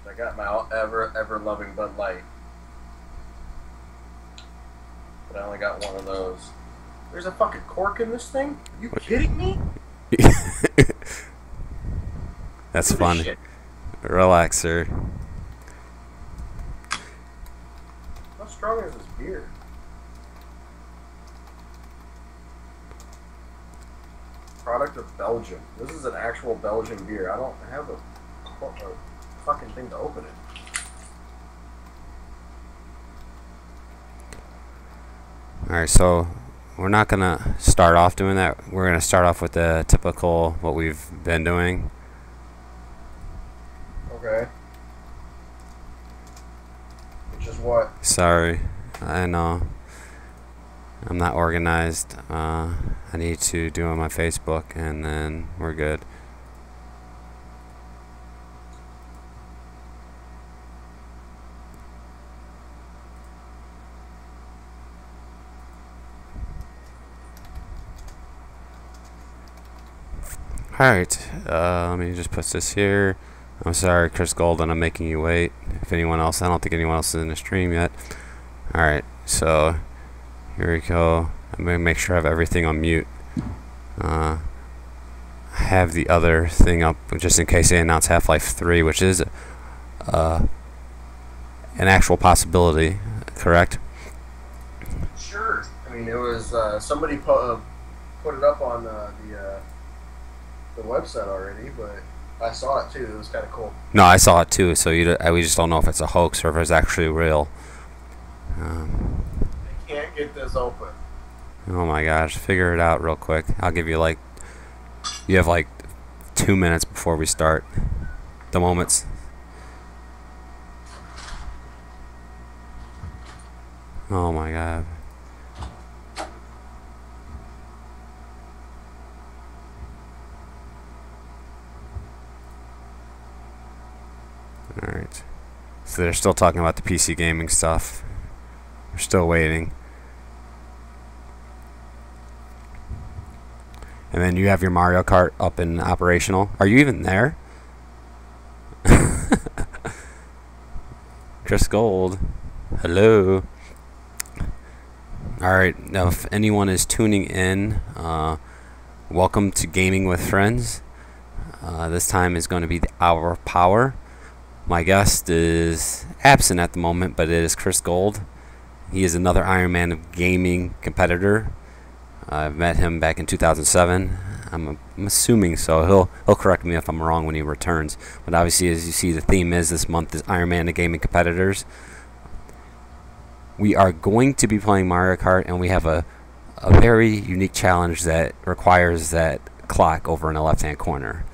I got my ever loving Bud Light, but I only got one of those. There's a fucking cork in this thing? Are you kidding me? That's funny. Shit. Relax, sir. How strong is this beer? Product of Belgium. This is an actual Belgian beer. I don't have a fucking thing to open it. Alright, so we're not gonna start off doing that. We're gonna start off with the typical what we've been doing. Okay. Which is what? Sorry, I know. I'm not organized. I need to do on my Facebook, and then we're good. Alright, let me just put this here. I'm sorry, Chris Golden, I'm making you wait. If anyone else, I don't think anyone else is in the stream yet. Alright, so here we go. I'm going to make sure I have everything on mute. I have the other thing up just in case they announce Half-Life 3, which is an actual possibility, correct? Sure. I mean, it was somebody put it up on the website already, but I saw it too. It was kind of cool. No, I saw it too, so we just don't know if it's a hoax or if it's actually real. They can't get this open. Oh my gosh, figure it out real quick. I'll give you you have 2 minutes before we start. The moments. Oh my god. Alright. So they're still talking about the PC gaming stuff. We're still waiting. And then you have your Mario Kart up and operational. Are you even there? Chris Gold. Hello. Alright, now if anyone is tuning in, welcome to Gaming with Friends. This time is going to be the Hour of Power. My guest is absent at the moment, but it is Chris Gold. He is another Iron Man of gaming competitor. I've met him back in 2007. I'm assuming so. He'll correct me if I'm wrong when he returns. But obviously, as you see, the theme is this month is Iron Man of gaming competitors. We are going to be playing Mario Kart, and we have a very unique challenge that requires that clock over in the left-hand corner.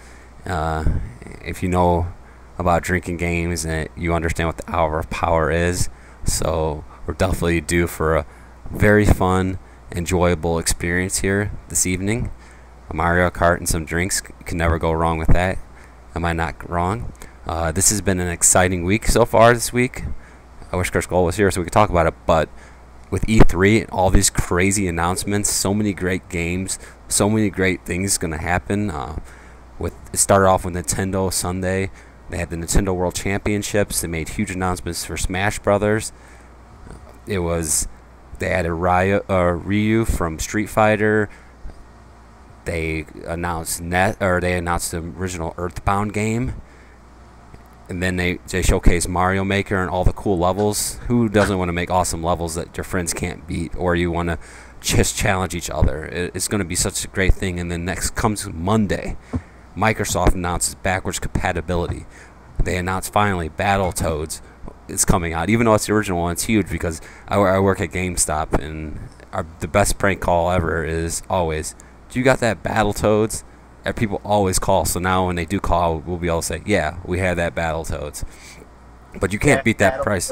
If you know about drinking games, and you understand what the Hour of Power is, so we're definitely due for a very fun, enjoyable experience here this evening. A Mario Kart and some drinks, you can never go wrong with that. Am I not wrong? This has been an exciting week so far this week. I wish Chris Gold was here so we could talk about it, but with E3 and all these crazy announcements, so many great games, so many great things going to happen. It started off with Nintendo Sunday. They had the Nintendo World Championships. They made huge announcements for Smash Brothers. They added Ryu from Street Fighter. They announced the original Earthbound game. And then they showcased Mario Maker and all the cool levels. Who doesn't want to make awesome levels that your friends can't beat, or you want to just challenge each other? It's going to be such a great thing. And then next comes Monday. Microsoft announces backwards compatibility. They announced finally Battletoads is coming out. Even though it's the original one, it's huge because I work at GameStop, and the best prank call ever is always, "Do you got that Battletoads?" And people always call. So now when they do call, we'll be able to say, "Yeah, we have that Battletoads." But you can't beat that price.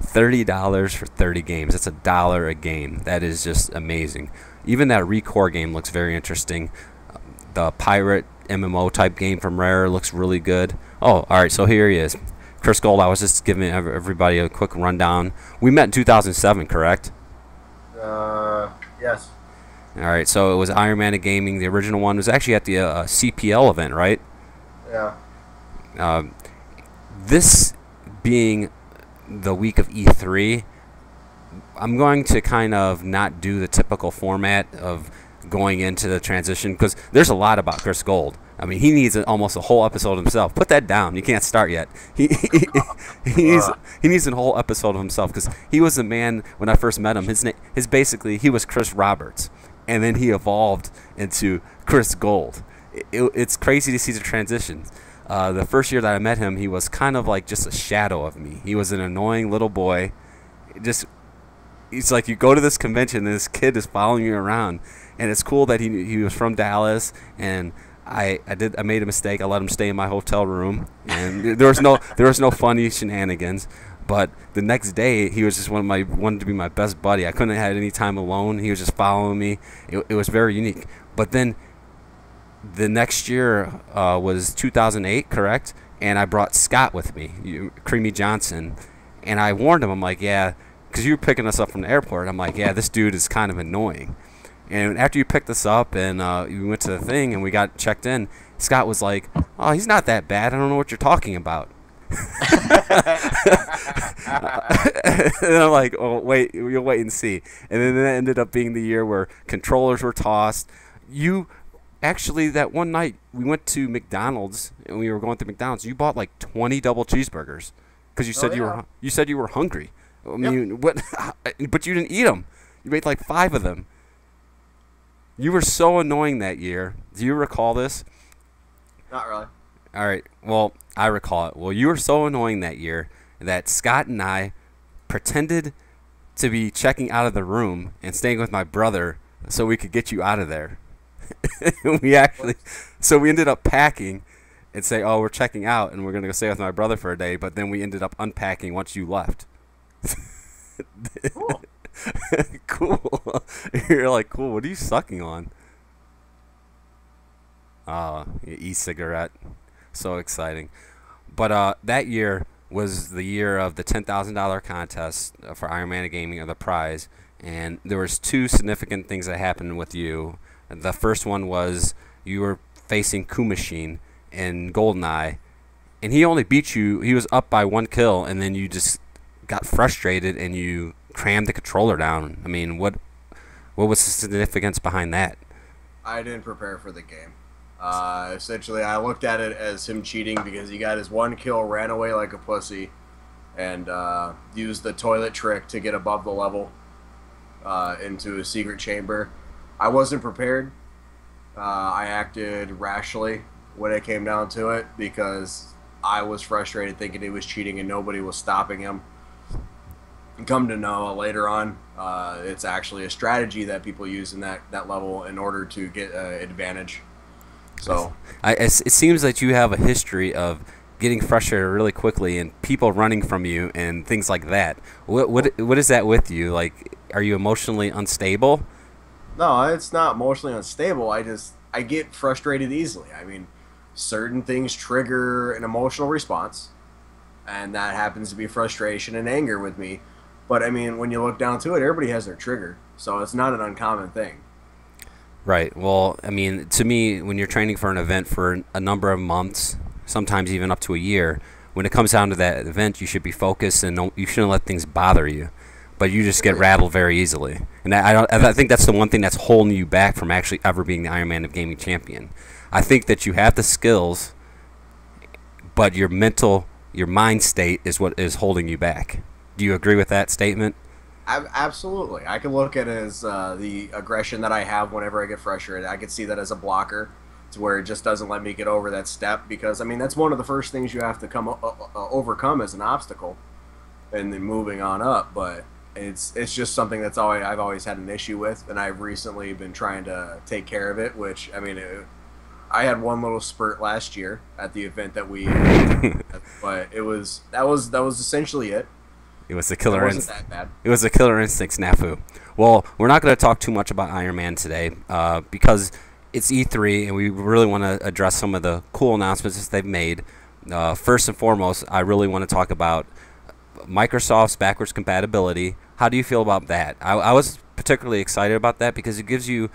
$30 for 30 games. That's $1 a game. That is just amazing. Even that Recore game looks very interesting. The pirate MMO type game from Rare looks really good. Oh, alright, so here he is. Chris Gold, I was just giving everybody a quick rundown. We met in 2007, correct? Yes. Alright, so it was Iron Man of Gaming. The original one was actually at the CPL event, right? Yeah. This being the week of E3, I'm going to kind of not do the typical format of going into the transition because there's a lot about Chris Gold. I mean, he needs almost a whole episode himself. Put that down. You can't start yet. He needs a whole episode of himself because he was the man when I first met him. His basically he was Chris Roberts, and then he evolved into Chris Gold. It's crazy to see the transition. The first year that I met him, he was kind of like just a shadow of me. He was an annoying little boy. He's like, you go to this convention and this kid is following you around, and it's cool that he was from Dallas, and I made a mistake. I let him stay in my hotel room, and there was no funny shenanigans. But the next day, he was just wanted to be my best buddy. I couldn't have had any time alone. He was just following me. It was very unique. But then the next year was 2008, correct? And I brought Scott with me, Creamy Johnson, and I warned him. I'm like, yeah, because you were picking us up from the airport. I'm like, yeah, this dude is kind of annoying. And after you picked us up and we went to the thing and we got checked in, Scott was like, oh, he's not that bad. I don't know what you're talking about. And I'm like, oh, wait, you'll wait and see. And then it ended up being the year where controllers were tossed. Actually, that one night we went to McDonald's and we were going through McDonald's. You bought like 20 double cheeseburgers because you said you were hungry. I mean, Yep. what? But you didn't eat them. You made like 5 of them. You were so annoying that year. Do you recall this? Not really. All right. Well, I recall it. Well, you were so annoying that year that Scott and I pretended to be checking out of the room and staying with my brother so we could get you out of there. So we ended up packing and say, oh, we're checking out and we're going to go stay with my brother for a day. But then we ended up unpacking once you left. Cool. Cool. You're like, cool. What are you sucking on? E-cigarette. So exciting. But that year was the year of the $10,000 contest for Iron Man Gaming, or the prize. And there was 2 significant things that happened with you. The first one was you were facing Kumachine in GoldenEye, and he only beat you. He was up by 1 kill, and then you just got frustrated and you crammed the controller down. I mean, what was the significance behind that? I didn't prepare for the game. Essentially, I looked at it as him cheating because he got his 1 kill, ran away like a pussy, and used the toilet trick to get above the level into a secret chamber. I wasn't prepared. I acted rashly when it came down to it because I was frustrated thinking he was cheating and nobody was stopping him. Come to know later on, it's actually a strategy that people use in that level in order to get advantage. So it seems that you have a history of getting frustrated really quickly and people running from you and things like that. What is that with you? Like, are you emotionally unstable? no, it's not emotionally unstable. I get frustrated easily. I mean, certain things trigger an emotional response, and that happens to be frustration and anger with me. But I mean, when you look down to it, everybody has their trigger, so it's not an uncommon thing. Right. Well, I mean, to me, when you're training for an event for a number of months, sometimes even up to a year, when it comes down to that event, you should be focused and you shouldn't let things bother you. But you just get rattled very easily, and I think that's the one thing that's holding you back from actually ever being the Iron Man of Gaming champion. I think that you have the skills, but your mind state is what is holding you back. Do you agree with that statement? Absolutely. I can look at it as the aggression that I have whenever I get frustrated. I could see that as a blocker to where it just doesn't let me get over that step because, I mean, that's one of the first things you have to overcome as an obstacle and then moving on up. But it's just something that's I've always had an issue with, and I've recently been trying to take care of it, which, I mean, I had one little spurt last year at the event that we but that was essentially it. It was the Killer Instinct. That bad. It was a Killer Instinct snafu. Well, we're not going to talk too much about Iron Man today because it's E3, and we really want to address some of the cool announcements that they've made. First and foremost, I really want to talk about Microsoft's backwards compatibility. How do you feel about that? I was particularly excited about that because it gives you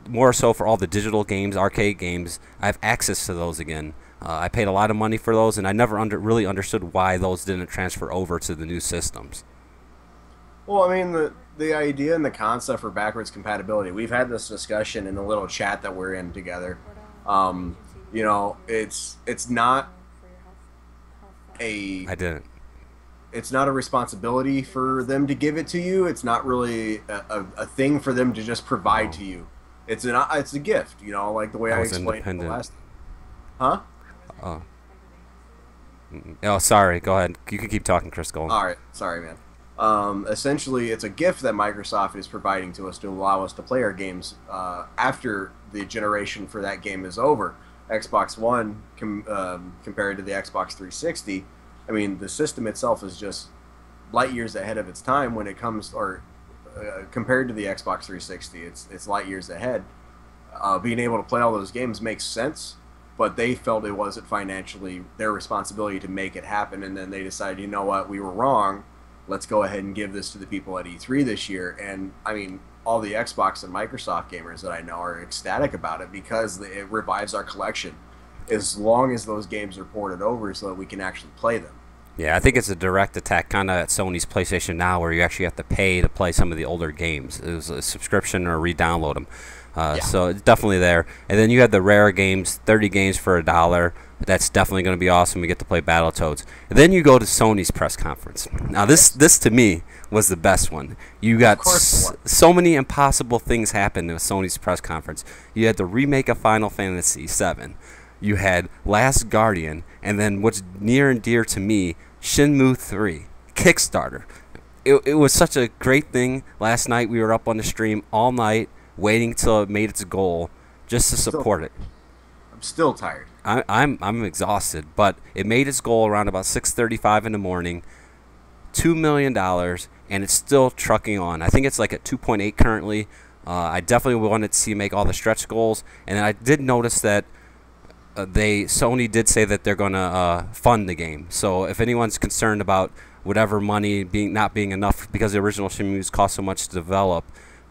more so for all the digital games, arcade games. I have access to those again. I paid a lot of money for those, and I never really understood why those didn't transfer over to the new systems. Well, I mean, the idea and the concept for backwards compatibility, we've had this discussion in the little chat that we're in together. You know, it's not I didn't. it's not a responsibility for them to give it to you. It's not really a thing for them to just provide to you. It's a gift, you know, like the way I explained it the last. Huh? Oh. Oh, sorry. Go ahead. You can keep talking, Chris. Go on. All right. Sorry, man. Essentially, it's a gift that Microsoft is providing to us to allow us to play our games after the generation for that game is over. Xbox One compared to the Xbox 360, I mean, the system itself is just light years ahead of its time when it comes, or compared to the Xbox 360, it's light years ahead. Being able to play all those games makes sense, but they felt it wasn't financially their responsibility to make it happen, and then they decided, you know what, we were wrong. Let's go ahead and give this to the people at E3 this year. And I mean, all the Xbox and Microsoft gamers that I know are ecstatic about it because it revives our collection as long as those games are ported over so that we can actually play them. Yeah, I think it's a direct attack kind of at Sony's PlayStation Now where you actually have to pay to play some of the older games. It was a subscription or re-download them. So it's definitely there. And then you have the rare games, 30 games for $1. That's definitely going to be awesome. We get to play Battletoads. And then you go to Sony's press conference. Now, this to me was the best one. You got so many impossible things happen in Sony's press conference. You had the remake of Final Fantasy VII. You had Last Guardian. And then what's near and dear to me, Shenmue 3, Kickstarter. It was such a great thing. Last night we were up on the stream all night waiting till it made its goal just to support it. I'm still tired. I'm exhausted, but it made its goal around about 6:35 in the morning, $2 million, and it's still trucking on. I think it's like at 2.8 currently. I definitely wanted to see make all the stretch goals, and I did notice that Sony did say that they're going to fund the game. So if anyone's concerned about whatever money not being enough because the original Shenmue's cost so much to develop,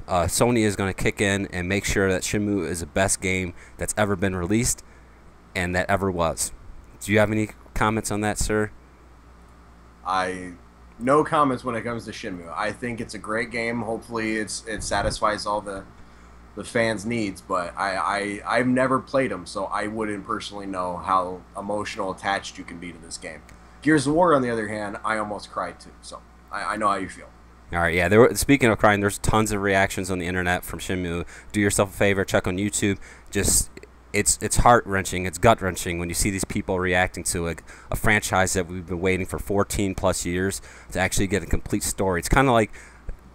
Sony is going to kick in and make sure that Shenmue is the best game that's ever been released and that ever was. Do you have any comments on that, sir? No comments when it comes to Shenmue. I think it's a great game. Hopefully it satisfies all the fans' needs, but I've never played them, so I wouldn't personally know how emotional attached you can be to this game. Gears of War, on the other hand, I almost cried too, so I know how you feel. All right, yeah. Speaking of crying, there's tons of reactions on the internet from Shenmue. Do yourself a favor, check on YouTube. It's heart-wrenching, it's gut-wrenching when you see these people reacting to a franchise that we've been waiting for 14 plus years to actually get a complete story. It's kind of like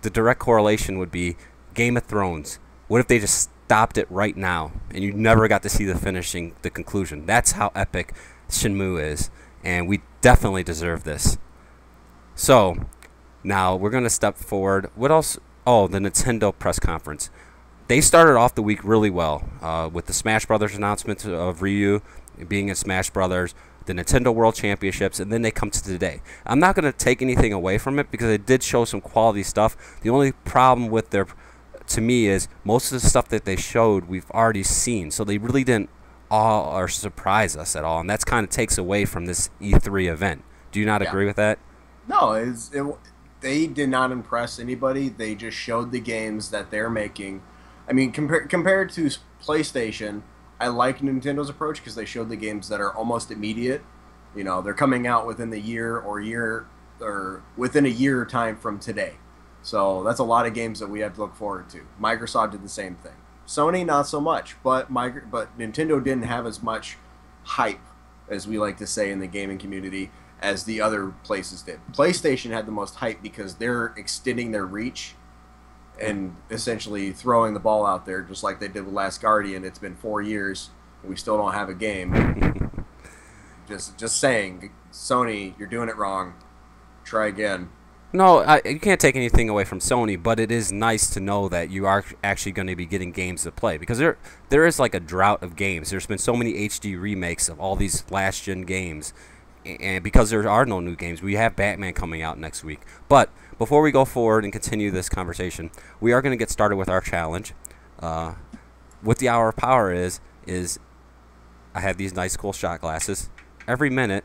the direct correlation would be Game of Thrones. What if they just stopped it right now and you never got to see the conclusion? That's how epic Shenmue is, and we definitely deserve this. So now we're going to step forward. What else? Oh, the Nintendo press conference. They started off the week really well with the Smash Brothers announcement of Ryu being in Smash Brothers, the Nintendo World Championships, and then they come to today. I'm not going to take anything away from it because it did show some quality stuff. The only problem with to me, is most of the stuff that they showed we've already seen, so they really didn't awe or surprise us at all, and that's kind of takes away from this E3 event. Do you not agree with that? No, they did not impress anybody. They just showed the games that they're making. I mean, compared to PlayStation, I like Nintendo's approach because they showed the games that are almost immediate. You know, they're coming out within the year or within a year time from today. So that's a lot of games that we have to look forward to. Microsoft did the same thing. Sony, not so much, but Nintendo didn't have as much hype, as we like to say in the gaming community, as the other places did. PlayStation had the most hype because they're extending their reach and essentially throwing the ball out there just like they did with Last Guardian. It's been 4 years and we still don't have a game. just saying, Sony, you're doing it wrong. Try again. No, you can't take anything away from Sony, but it is nice to know that you are actually going to be getting games to play because there is like a drought of games. There's been so many HD remakes of all these last-gen games, and because there are no new games, we have Batman coming out next week. But before we go forward and continue this conversation, we are going to get started with our challenge. What the Hour of Power is I have these nice cool shot glasses. Every minute,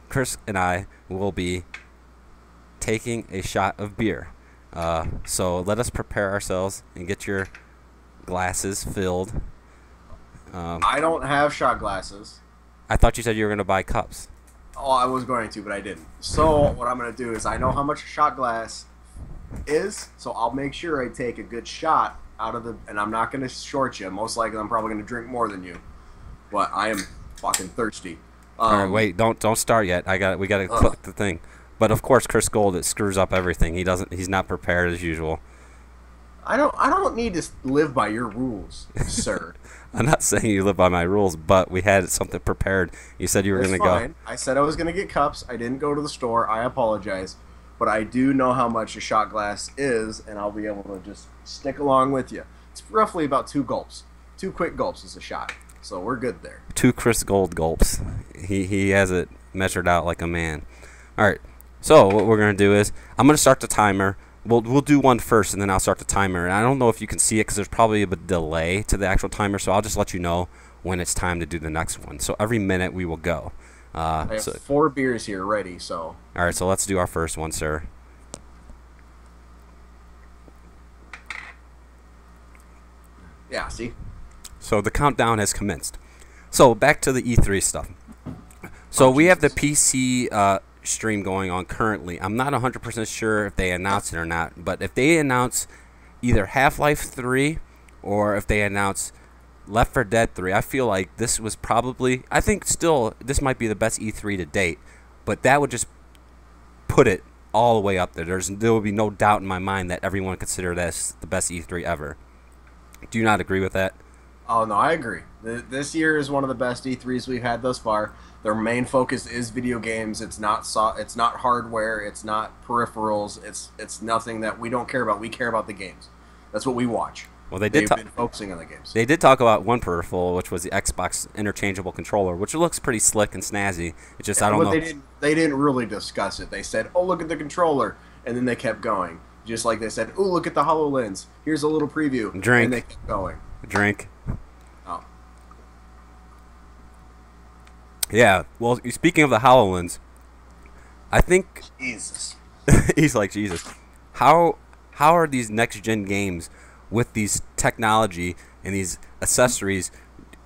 Chris and I will be taking a shot of beer. So let us prepare ourselves and get your glasses filled. I don't have shot glasses. I thought you said you were going to buy cups. Oh, I was going to, but I didn't. So what I'm going to do is I know how much a shot glass is, so I'll make sure I take a good shot out of the, and I'm not going to short you. Most likely I'm probably going to drink more than you, but I am fucking thirsty. All right, wait, don't start yet. We got to click the thing. But of course, Chris Gold, it screws up everything. He's not prepared as usual. I don't need to live by your rules, sir. I'm not saying you live by my rules, but we had something prepared. You said you were going to go. I said I was going to get cups. I didn't go to the store. I apologize. But I do know how much a shot glass is, and I'll be able to just stick along with you. It's roughly about 2 gulps. 2 quick gulps is a shot. So we're good there. 2 Chris Gold gulps. He has it measured out like a man. All right. So what we're going to do is I'm going to start the timer. We'll do one first, and then I'll start the timer. And I don't know if you can see it because there's probably a bit delay to the actual timer, so I'll just let you know when it's time to do the next one. So every minute we will go. I have 4 beers here ready, so. All right, so let's do our first one, sir. Yeah, see? So the countdown has commenced. So back to the E3 stuff. So we have the PC stream going on currently. I'm not 100% sure if they announce it or not, but if they announce either Half-Life 3 or if they announce Left 4 Dead 3, I feel like this was probably, I think still this might be the best E3 to date, but that would just put it all the way up there. There will be no doubt in my mind that everyone would consider this the best E3 ever. Do you not agree with that? Oh, no, I agree. This year is one of the best E3s we've had thus far. Their main focus is video games. It's not hardware. It's not peripherals. It's nothing that we don't care about. We care about the games. That's what we watch. Well, they've been focusing on the games. They did talk about one peripheral, which was the Xbox interchangeable controller, which looks pretty slick and snazzy. It's just I don't know. They didn't really discuss it. They said, "Oh, look at the controller," and then they kept going. Just like they said, "Oh, look at the HoloLens. Here's a little preview." Drink. And they kept going. Drink. Oh. Yeah. Well, speaking of the HoloLens, I think Jesus. he's like Jesus. How are these next gen games with these technology and these accessories?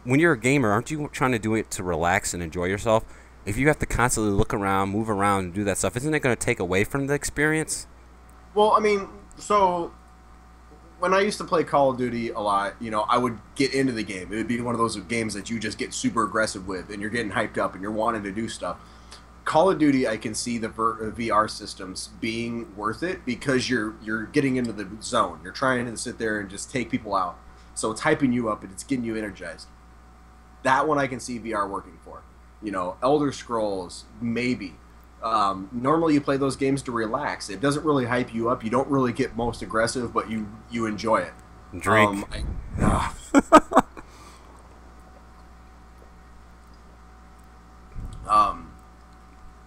When you're a gamer, aren't you trying to do it to relax and enjoy yourself? If you have to constantly look around, move around, and do that stuff, isn't it going to take away from the experience? Well, I mean, so when I used to play Call of Duty a lot, I would get into the game. It would be one of those games that you just get super aggressive with, and you're getting hyped up, and you're wanting to do stuff. Call of Duty, I can see the VR systems being worth it because you're getting into the zone. You're trying to sit there and just take people out. So it's hyping you up and it's getting you energized. That one I can see VR working for. Elder Scrolls, maybe. Normally you play those games to relax. It doesn't really hype you up. You don't really get most aggressive, but you enjoy it. Drink.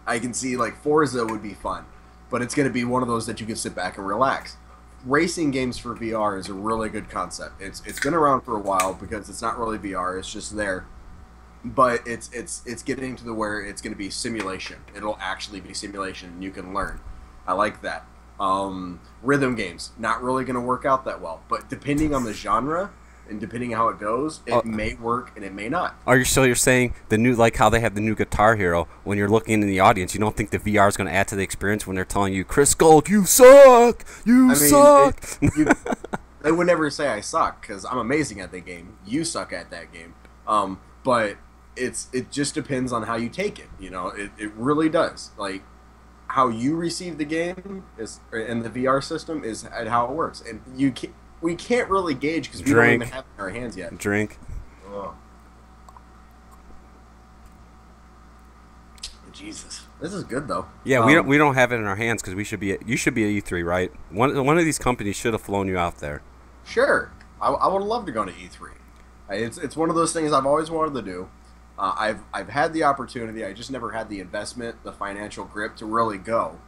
I can see like Forza would be fun, but it's going to be one of those that you can sit back and relax. Racing games for VR is a really good concept. It's been around for a while because it's not really VR, it's just there. But it's getting to the where it's going to be simulation. It'll actually be simulation and you can learn. I like that. Rhythm games, not really going to work out that well, but depending on the genre and depending on how it goes, it may work and it may not. You're saying the new, like how they have the new Guitar Hero, when you're looking in the audience, you don't think the VR is going to add to the experience when they're telling you, Chris Gold, you suck! You suck! They would never say I suck because I'm amazing at that game. You suck at that game. But it just depends on how you take it. It really does. Like, how you receive the game and the VR system is how it works. And we can't really gauge because we don't even have it in our hands yet. Drink. Oh. Jesus, this is good though. Yeah, we don't have it in our hands because you should be at E3, right? One of these companies should have flown you out there. Sure, I would love to go to E3. It's one of those things I've always wanted to do. I've had the opportunity. I just never had the investment, the financial grip to really go.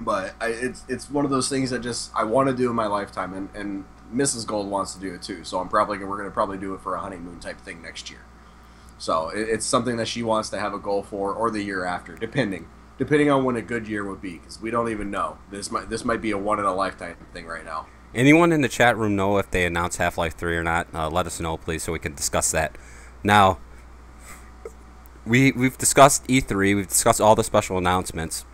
But it's one of those things that just I want to do in my lifetime, and Mrs. Gold wants to do it too. So we're gonna probably do it for a honeymoon type thing next year. So it's something that she wants to have a goal for, or the year after, depending on when a good year would be, because we don't even know. This might be a one in a lifetime thing right now. Anyone in the chat room know if they announce Half-Life 3 or not? Let us know, please, so we can discuss that. Now, we've discussed E3. We've discussed all the special announcements.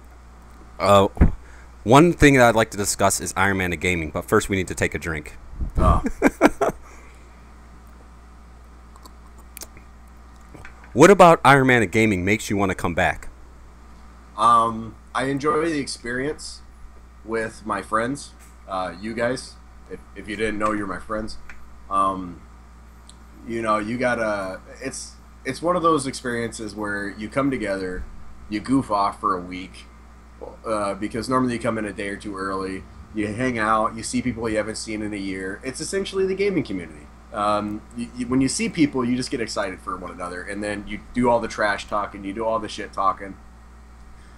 One thing that I'd like to discuss is Iron Man of Gaming, but first we need to take a drink. Oh. What about Iron Man of Gaming makes you want to come back? I enjoy the experience with my friends. You guys, if you didn't know, you're my friends. You gotta. It's one of those experiences where you come together, you goof off for a week, because normally you come in a day or two early. You hang out, you see people you haven't seen in a year. It's essentially the gaming community. When you see people, you just get excited for one another, and then you do all the trash talking, you do all the shit talking,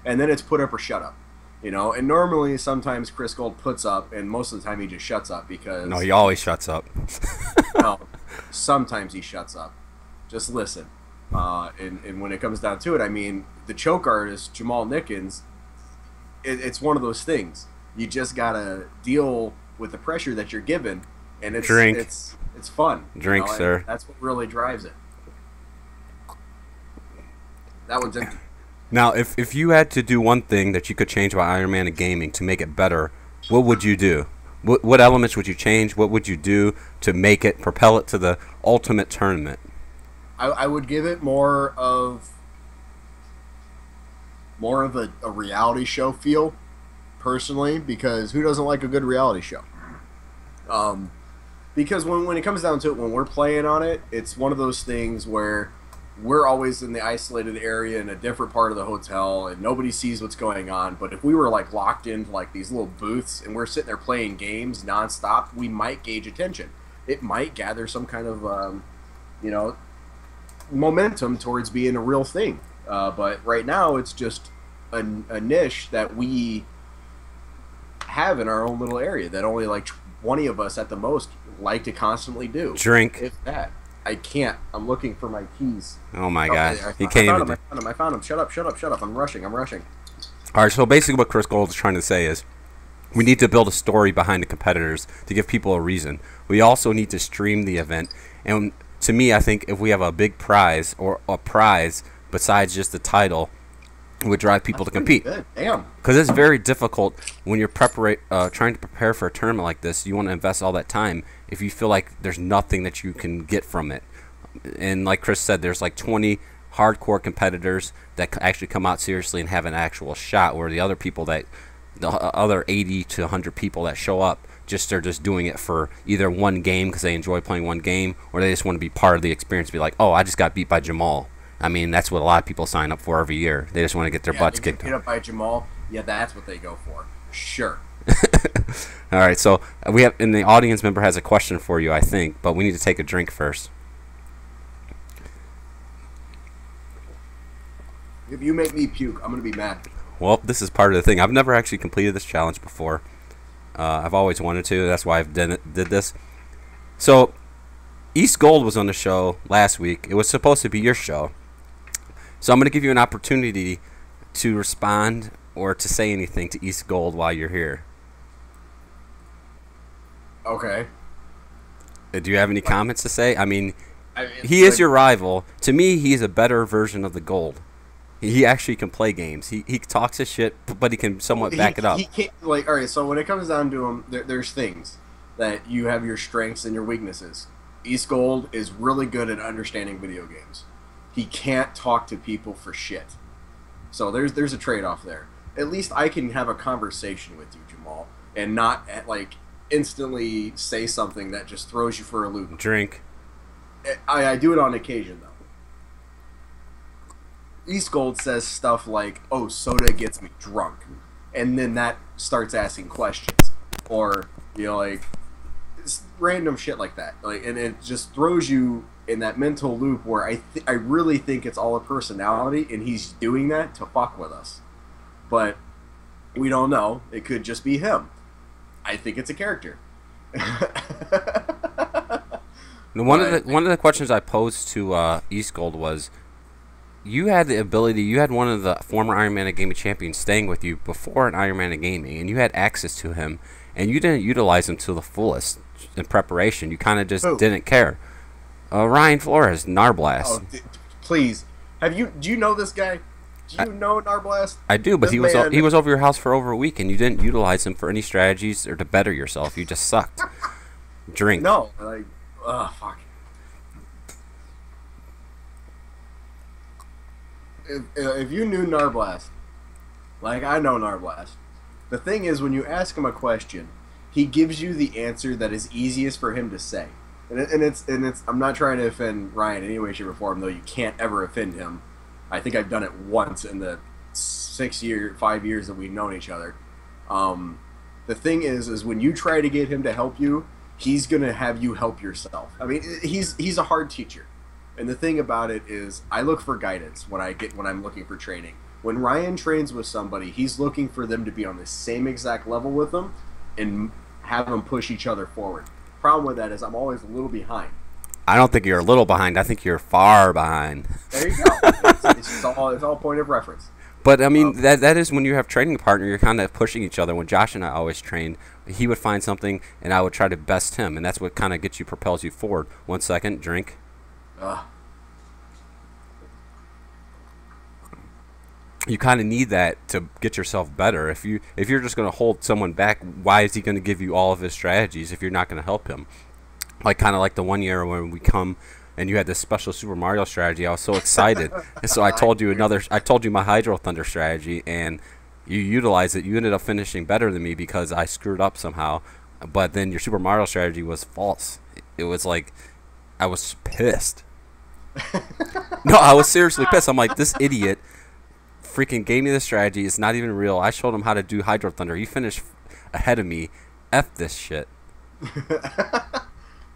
and then it's put up or shut up. And normally, sometimes Chris Gold puts up, and most of the time he just shuts up because... No, he always shuts up. No, sometimes he shuts up. Just listen. And when it comes down to it, I mean, the choke artist, Jamal Nickens, it's one of those things. You just gotta deal with the pressure that you're given, and it's fun. Drink, sir. That's what really drives it. That one's empty. Now, if you had to do one thing that you could change about Iron Man of Gaming to make it better, what would you do? What elements would you change? What would you do to make it, propel it to the ultimate tournament? I would give it more of a reality show feel, personally, because who doesn't like a good reality show? Because when it comes down to it, when we're playing on it, it's one of those things where we're always in the isolated area in a different part of the hotel, and nobody sees what's going on. But if we were like locked into like these little booths and we're sitting there playing games nonstop, we might gauge attention. It might gather some kind of momentum towards being a real thing. But right now, it's just a niche that we have in our own little area that only like 20 of us at the most like to constantly do. Drink. If that. I can't. I'm looking for my keys. Oh my god. I found him. Shut up. I'm rushing. Alright, so basically what Chris Gold is trying to say is we need to build a story behind the competitors to give people a reason. We also need to stream the event. And to me, I think if we have a big prize or a prize besides just the title, it would drive people to compete. Good. Damn. Because it's very difficult when you're trying to prepare for a tournament like this. You want to invest all that time if you feel like there's nothing that you can get from it. And like Chris said, there's like 20 hardcore competitors that actually come out seriously and have an actual shot, where the other 80 to 100 people that show up are just doing it for either one game because they enjoy playing one game, or they just want to be part of the experience, be like, oh, I just got beat by Jamal. I mean, that's what a lot of people sign up for every year. They just want to get their butts kicked. Get up by Jamal. Yeah, that's what they go for. Sure. All right, so we have, and the audience member has a question for you, I think, but we need to take a drink first. If you make me puke, I'm gonna be mad. Well, this is part of the thing. I've never actually completed this challenge before. I've always wanted to. That's why I've did this. So, East Gold was on the show last week. It was supposed to be your show. So I'm going to give you an opportunity to respond or to say anything to East Gold while you're here. Okay. Do you have any comments to say? I mean he is your rival. To me, he's a better version of the Gold. He actually can play games. He talks his shit, but he can somewhat back it up. He can't, all right, so when it comes down to him, there's things that you have your strengths and your weaknesses. East Gold is really good at understanding video games. He can't talk to people for shit. So there's a trade-off there. At least I can have a conversation with you, Jamal, and not instantly say something that just throws you for a loop. Drink. I do it on occasion, though. East Gold says stuff like, oh, soda gets me drunk. And then that starts asking questions. Or, like, random shit like that. And it just throws you in that mental loop where I really think it's all a personality, and he's doing that to fuck with us. But we don't know. It could just be him. I think it's a character. One of the questions I posed to East Gold was, you had the ability, you had one of the former Iron Man of Gaming champions staying with you before an Iron Man of Gaming, and you had access to him, and you didn't utilize him to the fullest in preparation. You kind of just didn't care. Ryan Flores, Narblast. Oh, please, do you know this guy? Do you know Narblast? I do, but he was over your house for over a week, and you didn't utilize him for any strategies or to better yourself. You just sucked. Drink. No, like, fuck. If you knew Narblast, like I know Narblast, the thing is when you ask him a question, he gives you the answer that is easiest for him to say. And it's I'm not trying to offend Ryan in any way, shape, or form, though you can't ever offend him. I think I've done it once in the 5 years that we've known each other. The thing is when you try to get him to help you, he's gonna have you help yourself. I mean, he's a hard teacher. And the thing about it is, I look for guidance when I'm looking for training. When Ryan trains with somebody, he's looking for them to be on the same exact level with them and have them push each other forward. Problem with that is I'm always a little behind. I don't think you're a little behind. I think you're far behind. There you go. It's all point of reference. But I mean, that is when you have training a partner, you're kind of pushing each other. When Josh and I always trained, he would find something, and I would try to best him, and that's what kind of propels you forward. 1 second, drink. You kind of need that to get yourself better. If you're just going to hold someone back, why is he going to give you all of his strategies if you're not going to help him? Like kind of like the one year when we come and you had this special Super Mario strategy, I was so excited, and so I told you my Hydro Thunder strategy, and you utilized it. You ended up finishing better than me because I screwed up somehow. But then your Super Mario strategy was false. It was like I was pissed. No, I was seriously pissed. I'm like, this idiot freaking gave me the strategy. It's not even real. I showed him how to do Hydro Thunder. He finished ahead of me. F this shit.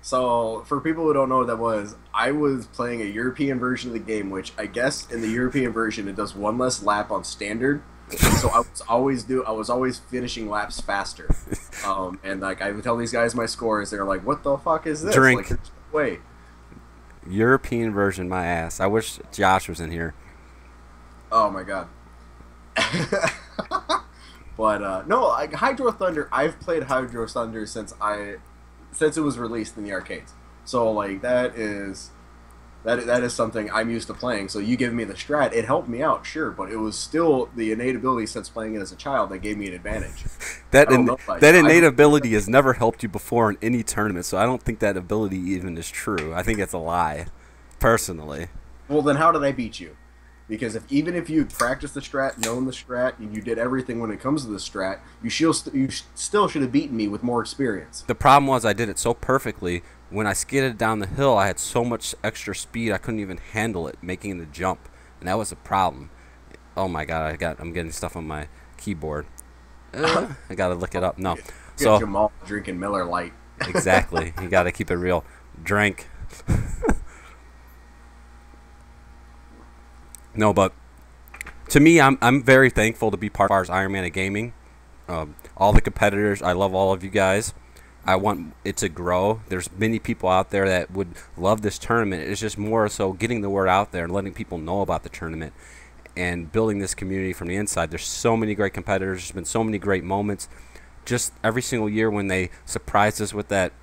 So, for people who don't know what that was, I was playing a European version of the game, which I guess in the European version it does one less lap on standard. So I was always finishing laps faster. And like I would tell these guys my scores, they're like, "What the fuck is this?" Drink. Like, there's no way. European version, my ass. I wish Josh was in here. Oh my god. But no, like Hydro Thunder, I've played Hydro Thunder since it was released in the arcades. So like that is something I'm used to playing. So you giving me the strat, it helped me out, sure, but it was still the innate ability since playing it as a child that gave me an advantage. That innate ability has never helped you before in any tournament, so I don't think that ability even is true. I think it's a lie, personally. Well, then how did I beat you? Because even if you practiced the strat, known the strat, and you did everything when it comes to the strat, you still should have beaten me with more experience. The problem was I did it so perfectly. When I skidded down the hill, I had so much extra speed I couldn't even handle it, making the jump, and that was a problem. Oh my god, I'm getting stuff on my keyboard. I gotta look it up. No, so Jamal drinking Miller Lite. Exactly. You gotta keep it real. Drink. No, but to me, I'm very thankful to be part of Bars Iron Man of Gaming. All the competitors, I love all of you guys. I want it to grow. There's many people out there that would love this tournament. It's just more so getting the word out there and letting people know about the tournament and building this community from the inside. There's so many great competitors. There's been so many great moments. Just every single year when they surprise us with that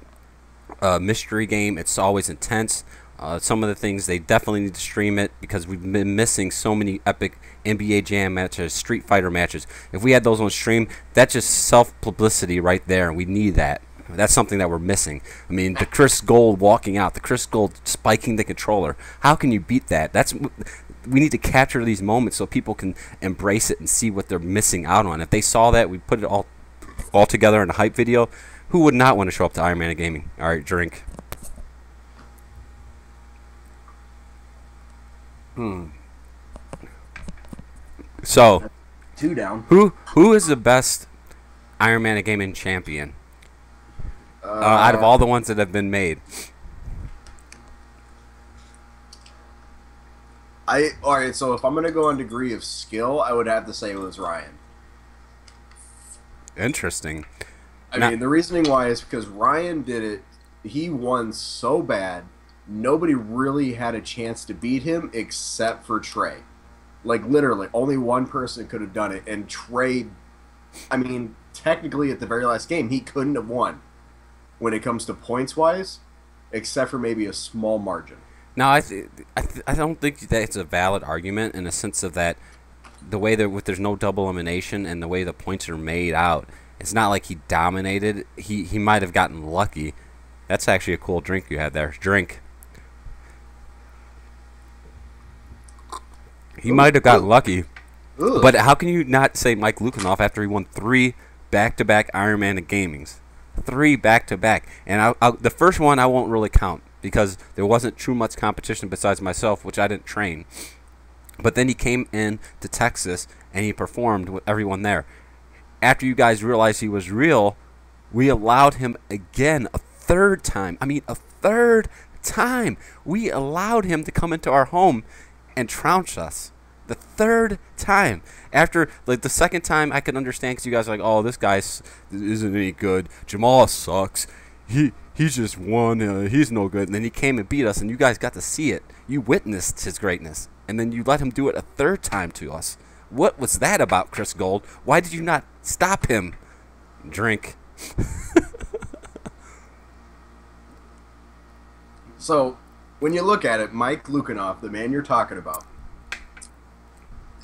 mystery game, it's always intense. Some of the things, they definitely need to stream it because we've been missing so many epic NBA Jam matches, Street Fighter matches. If we had those on stream, that's just self-publicity right there, and we need that. That's something that we're missing. I mean, the Chris Gold walking out, the Chris Gold spiking the controller. How can you beat that? We need to capture these moments so people can embrace it and see what they're missing out on. If they saw that, we put it all together in a hype video. Who would not want to show up to Iron Man of Gaming? All right, drink. So, 2 down. Who is the best Iron Man of Gaming champion out of all the ones that have been made? Alright, so if I'm gonna go on degree of skill, I would have to say it was Ryan. Interesting. I mean, the reasoning why is because Ryan did it he won so bad, nobody really had a chance to beat him except for Trey. Like literally, only one person could have done it, and Trey. I mean, technically, at the very last game, he couldn't have won when it comes to points wise, except for maybe a small margin. Now, I don't think that's a valid argument in the sense of that the way that there's no double elimination and the way the points are made out, it's not like he dominated. He might have gotten lucky. That's actually a cool drink you had there. Drink. He might have gotten lucky. Ugh. But how can you not say Mike Lukinov after he won 3 back-to-back Ironman Gamings? 3 back-to-back. And the first one I won't really count because there wasn't too much competition besides myself, which I didn't train. But then he came in to Texas and he performed with everyone there. After you guys realized he was real, we allowed him again a third time. I mean, a third time. We allowed him to come into our home and trounce us. The third time. After like the second time, I could understand because you guys are like, oh, this guy isn't any good. Jamal sucks. He's just won. He's no good. And then he came and beat us, and you guys got to see it. You witnessed his greatness, and then you let him do it a third time to us. What was that about, Chris Gold? Why did you not stop him? Drink. So, when you look at it, Mike Lukinov, the man you're talking about,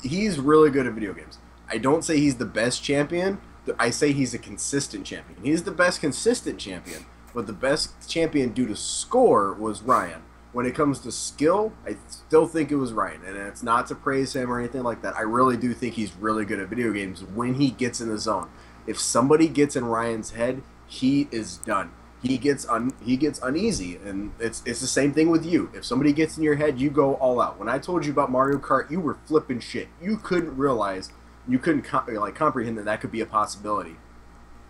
he's really good at video games. I don't say he's the best champion. I say he's a consistent champion. He's the best consistent champion, but the best champion due to score was Ryan. When it comes to skill, I still think it was Ryan, and it's not to praise him or anything like that. I really do think he's really good at video games when he gets in the zone. If somebody gets in Ryan's head, he is done. He gets uneasy, and it's the same thing with you. If somebody gets in your head, you go all out. When I told you about Mario Kart, you were flipping shit. You couldn't realize, you couldn't comprehend that could be a possibility,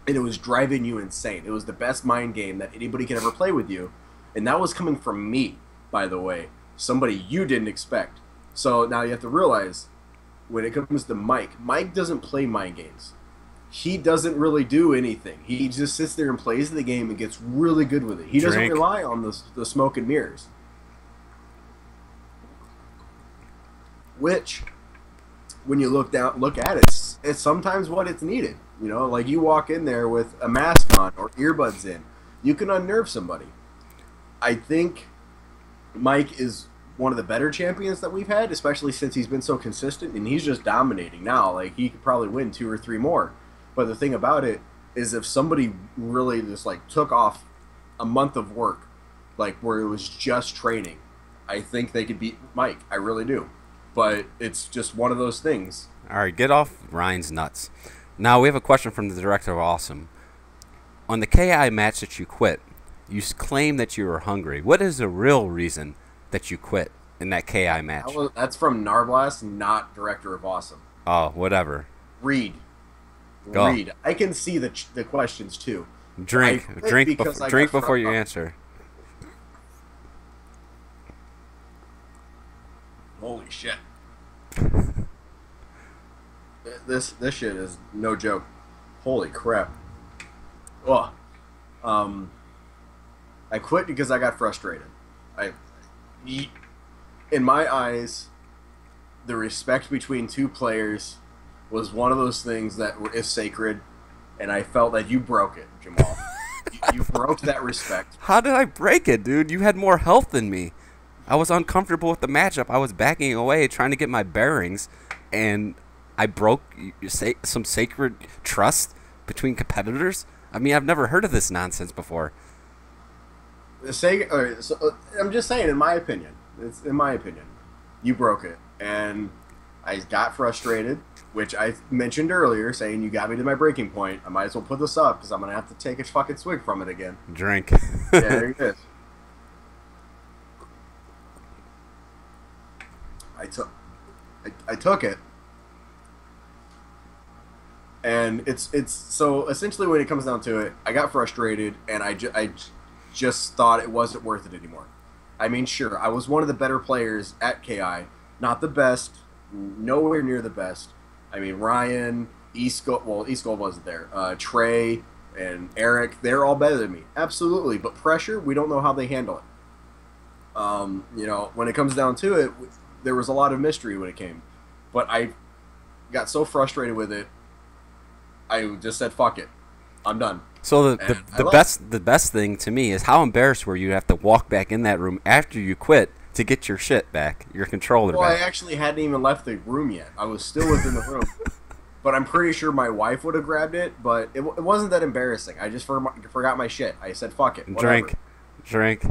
and it was driving you insane. It was the best mind game that anybody could ever play with you, and that was coming from me, by the way, somebody you didn't expect. So now you have to realize, when it comes to Mike doesn't play mind games. He doesn't really do anything. He just sits there and plays the game and gets really good with it. He doesn't rely on the smoke and mirrors. Which, when you look at it, it's sometimes what it's needed. You know, like you walk in there with a mask on or earbuds in, you can unnerve somebody. I think Mike is one of the better champions that we've had, especially since he's been so consistent, and he's just dominating now. Like, he could probably win 2 or 3 more. But the thing about it is, if somebody really just like took off a month of work, like where it was just training, I think they could beat Mike. I really do. But it's just one of those things. All right, get off Ryan's nuts. Now we have a question from the director of Awesome. On the KI match that you quit, you claim that you were hungry. What is the real reason that you quit in that KI match? That's from Narblast, not director of Awesome. Oh, whatever. Read. Go. Read. I can see the questions too. Drink before you answer. Holy shit! This shit is no joke. Holy crap! Oh, I quit because I got frustrated. In my eyes, the respect between 2 players was one of those things that is sacred, and I felt that you broke it, Jamal. you broke that respect. How did I break it, dude? You had more health than me. I was uncomfortable with the matchup. I was backing away, trying to get my bearings, and I broke some sacred trust between competitors. I mean, I've never heard of this nonsense before. I'm just saying, in my opinion, you broke it, and I got frustrated, which I mentioned earlier, saying you got me to my breaking point. I might as well put this up because I'm gonna have to take a fucking swig from it again. Drink. Yeah, there it is. I took it, and it's so essentially when it comes down to it, I got frustrated, and I just thought it wasn't worth it anymore. I mean, sure, I was one of the better players at KI, not the best, nowhere near the best. I mean, Ryan, East Gold wasn't there. Trey, and Eric, they're all better than me. Absolutely. But pressure, we don't know how they handle it. When it comes down to it, there was a lot of mystery when it came. But I got so frustrated with it, I just said, fuck it. I'm done. So the best thing to me is how embarrassed were you to have to walk back in that room after you quit to get your shit back, your controller Well, back. I actually hadn't even left the room yet. I was still within the room. But I'm pretty sure my wife would have grabbed it, but it wasn't that embarrassing. I just forgot my shit. I said, fuck it. Whatever. Drink.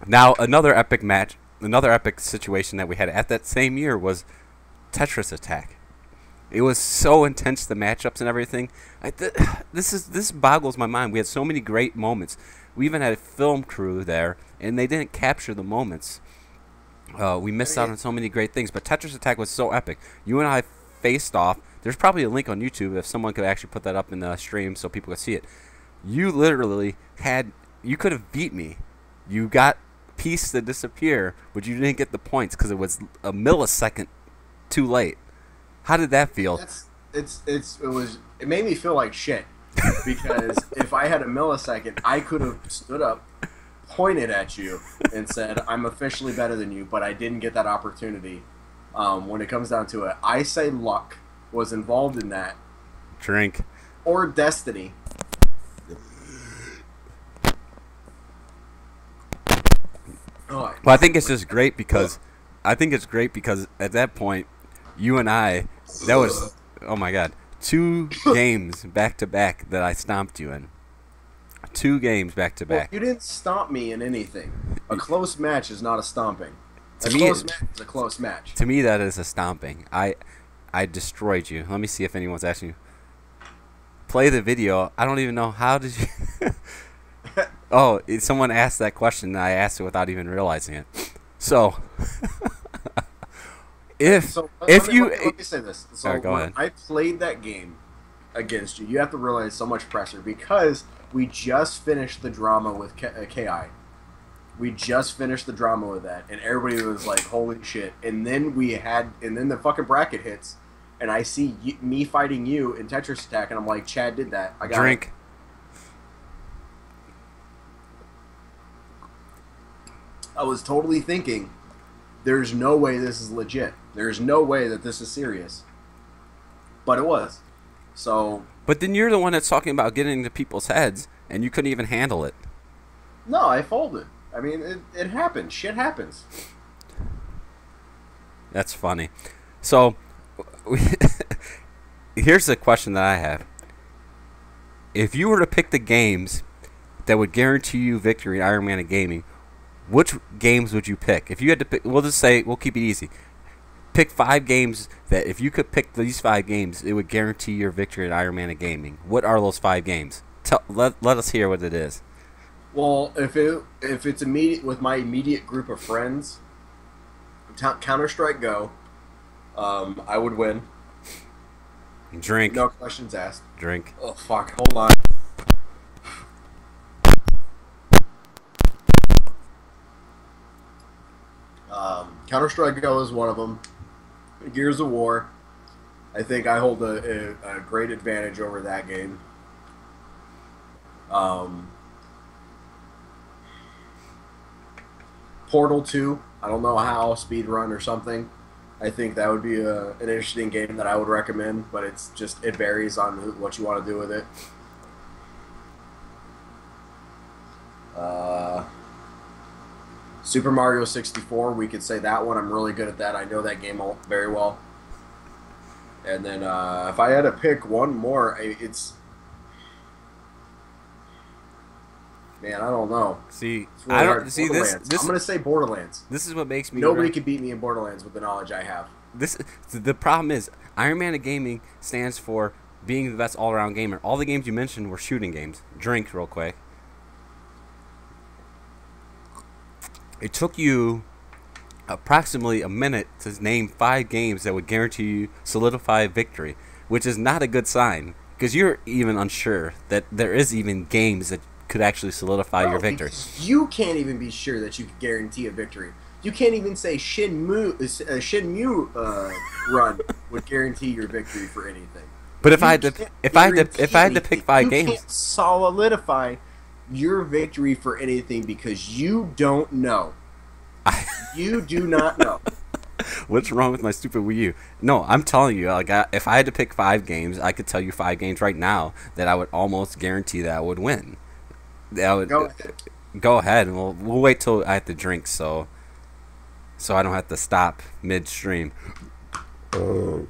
Now, another epic situation that we had at that same year was Tetris Attack. It was so intense, the matchups and everything. This boggles my mind. We had so many great moments. We even had a film crew there, and they didn't capture the moments. We missed out on so many great things, but Tetris Attack was so epic. You and I faced off. There's probably a link on YouTube if someone could actually put that up in the stream so people could see it. You literally you could have beat me. You got piece to disappear, but you didn't get the points because it was a millisecond too late. How did that feel? It made me feel like shit because if I had a millisecond, I could have stood up, pointed at you, and said, "I'm officially better than you," but I didn't get that opportunity. When it comes down to it, I say luck was involved in that. Drink. Or destiny. Well, I think it's just great because at that point, you and I, that was, oh my God, 2 games back to back that I stomped you in. 2 games back to back. You didn't stomp me in anything. A close match is not a stomping. A close match. To me, that is a stomping. I destroyed you. Let me see if anyone's asking you. Play the video. I don't even know how did you. Oh, someone asked that question, and I asked it without even realizing it. So, let me say this. So go ahead. I played that game against you. You have to realize so much pressure because we just finished the drama with KI. We just finished the drama with that, and everybody was like, "Holy shit!" And then the fucking bracket hits, and I see me fighting you in Tetris Attack, and I'm like, "Chad did that." I got drink. It. I was totally thinking, there's no way this is legit. There's no way that this is serious. But it was. So. But then you're the one that's talking about getting into people's heads, and you couldn't even handle it. No, I folded. I mean, it happens. Shit happens. That's funny. So, here's the question that I have. If you were to pick the games that would guarantee you victory in Iron Man of Gaming, which games would you pick? If you had to pick, we'll keep it easy. Pick 5 games that if you could pick these 5 games, it would guarantee your victory at Iron Man of Gaming. What are those 5 games? Let us hear what it is. Well, if it's immediate with my immediate group of friends, Counter-Strike Go, I would win. Drink. No questions asked. Drink. Oh fuck! Hold on. Counter-Strike Go is one of them. Gears of War. I think I hold a great advantage over that game. Portal 2. I don't know how, speedrun or something. I think that would be an interesting game that I would recommend, but it varies on what you want to do with it. Super Mario 64, we could say that one. I'm really good at that. I know that game very well. And then if I had to pick one more, man, I don't know. See, really I don't see this. I'm gonna say Borderlands. This is what makes me. Nobody can beat me in Borderlands with the knowledge I have. The problem is Iron Man of Gaming stands for being the best all-around gamer. All the games you mentioned were shooting games. Drink real quick. It took you approximately a minute to name 5 games that would guarantee you solidify victory, which is not a good sign because you're even unsure that there is even games that could actually solidify your victory. You can't even be sure that you can guarantee a victory. You can't even say Shenmue run would guarantee your victory for anything. But if I had to pick 5 you games, can't solidify your victory for anything because you don't know. You do not know. what's wrong with my stupid Wii U? No, I'm telling you, like, if I had to pick 5 games, I could tell you 5 games right now that I would almost guarantee that I would win. That would go ahead, and we'll wait till I have to drink, so I don't have to stop midstream. All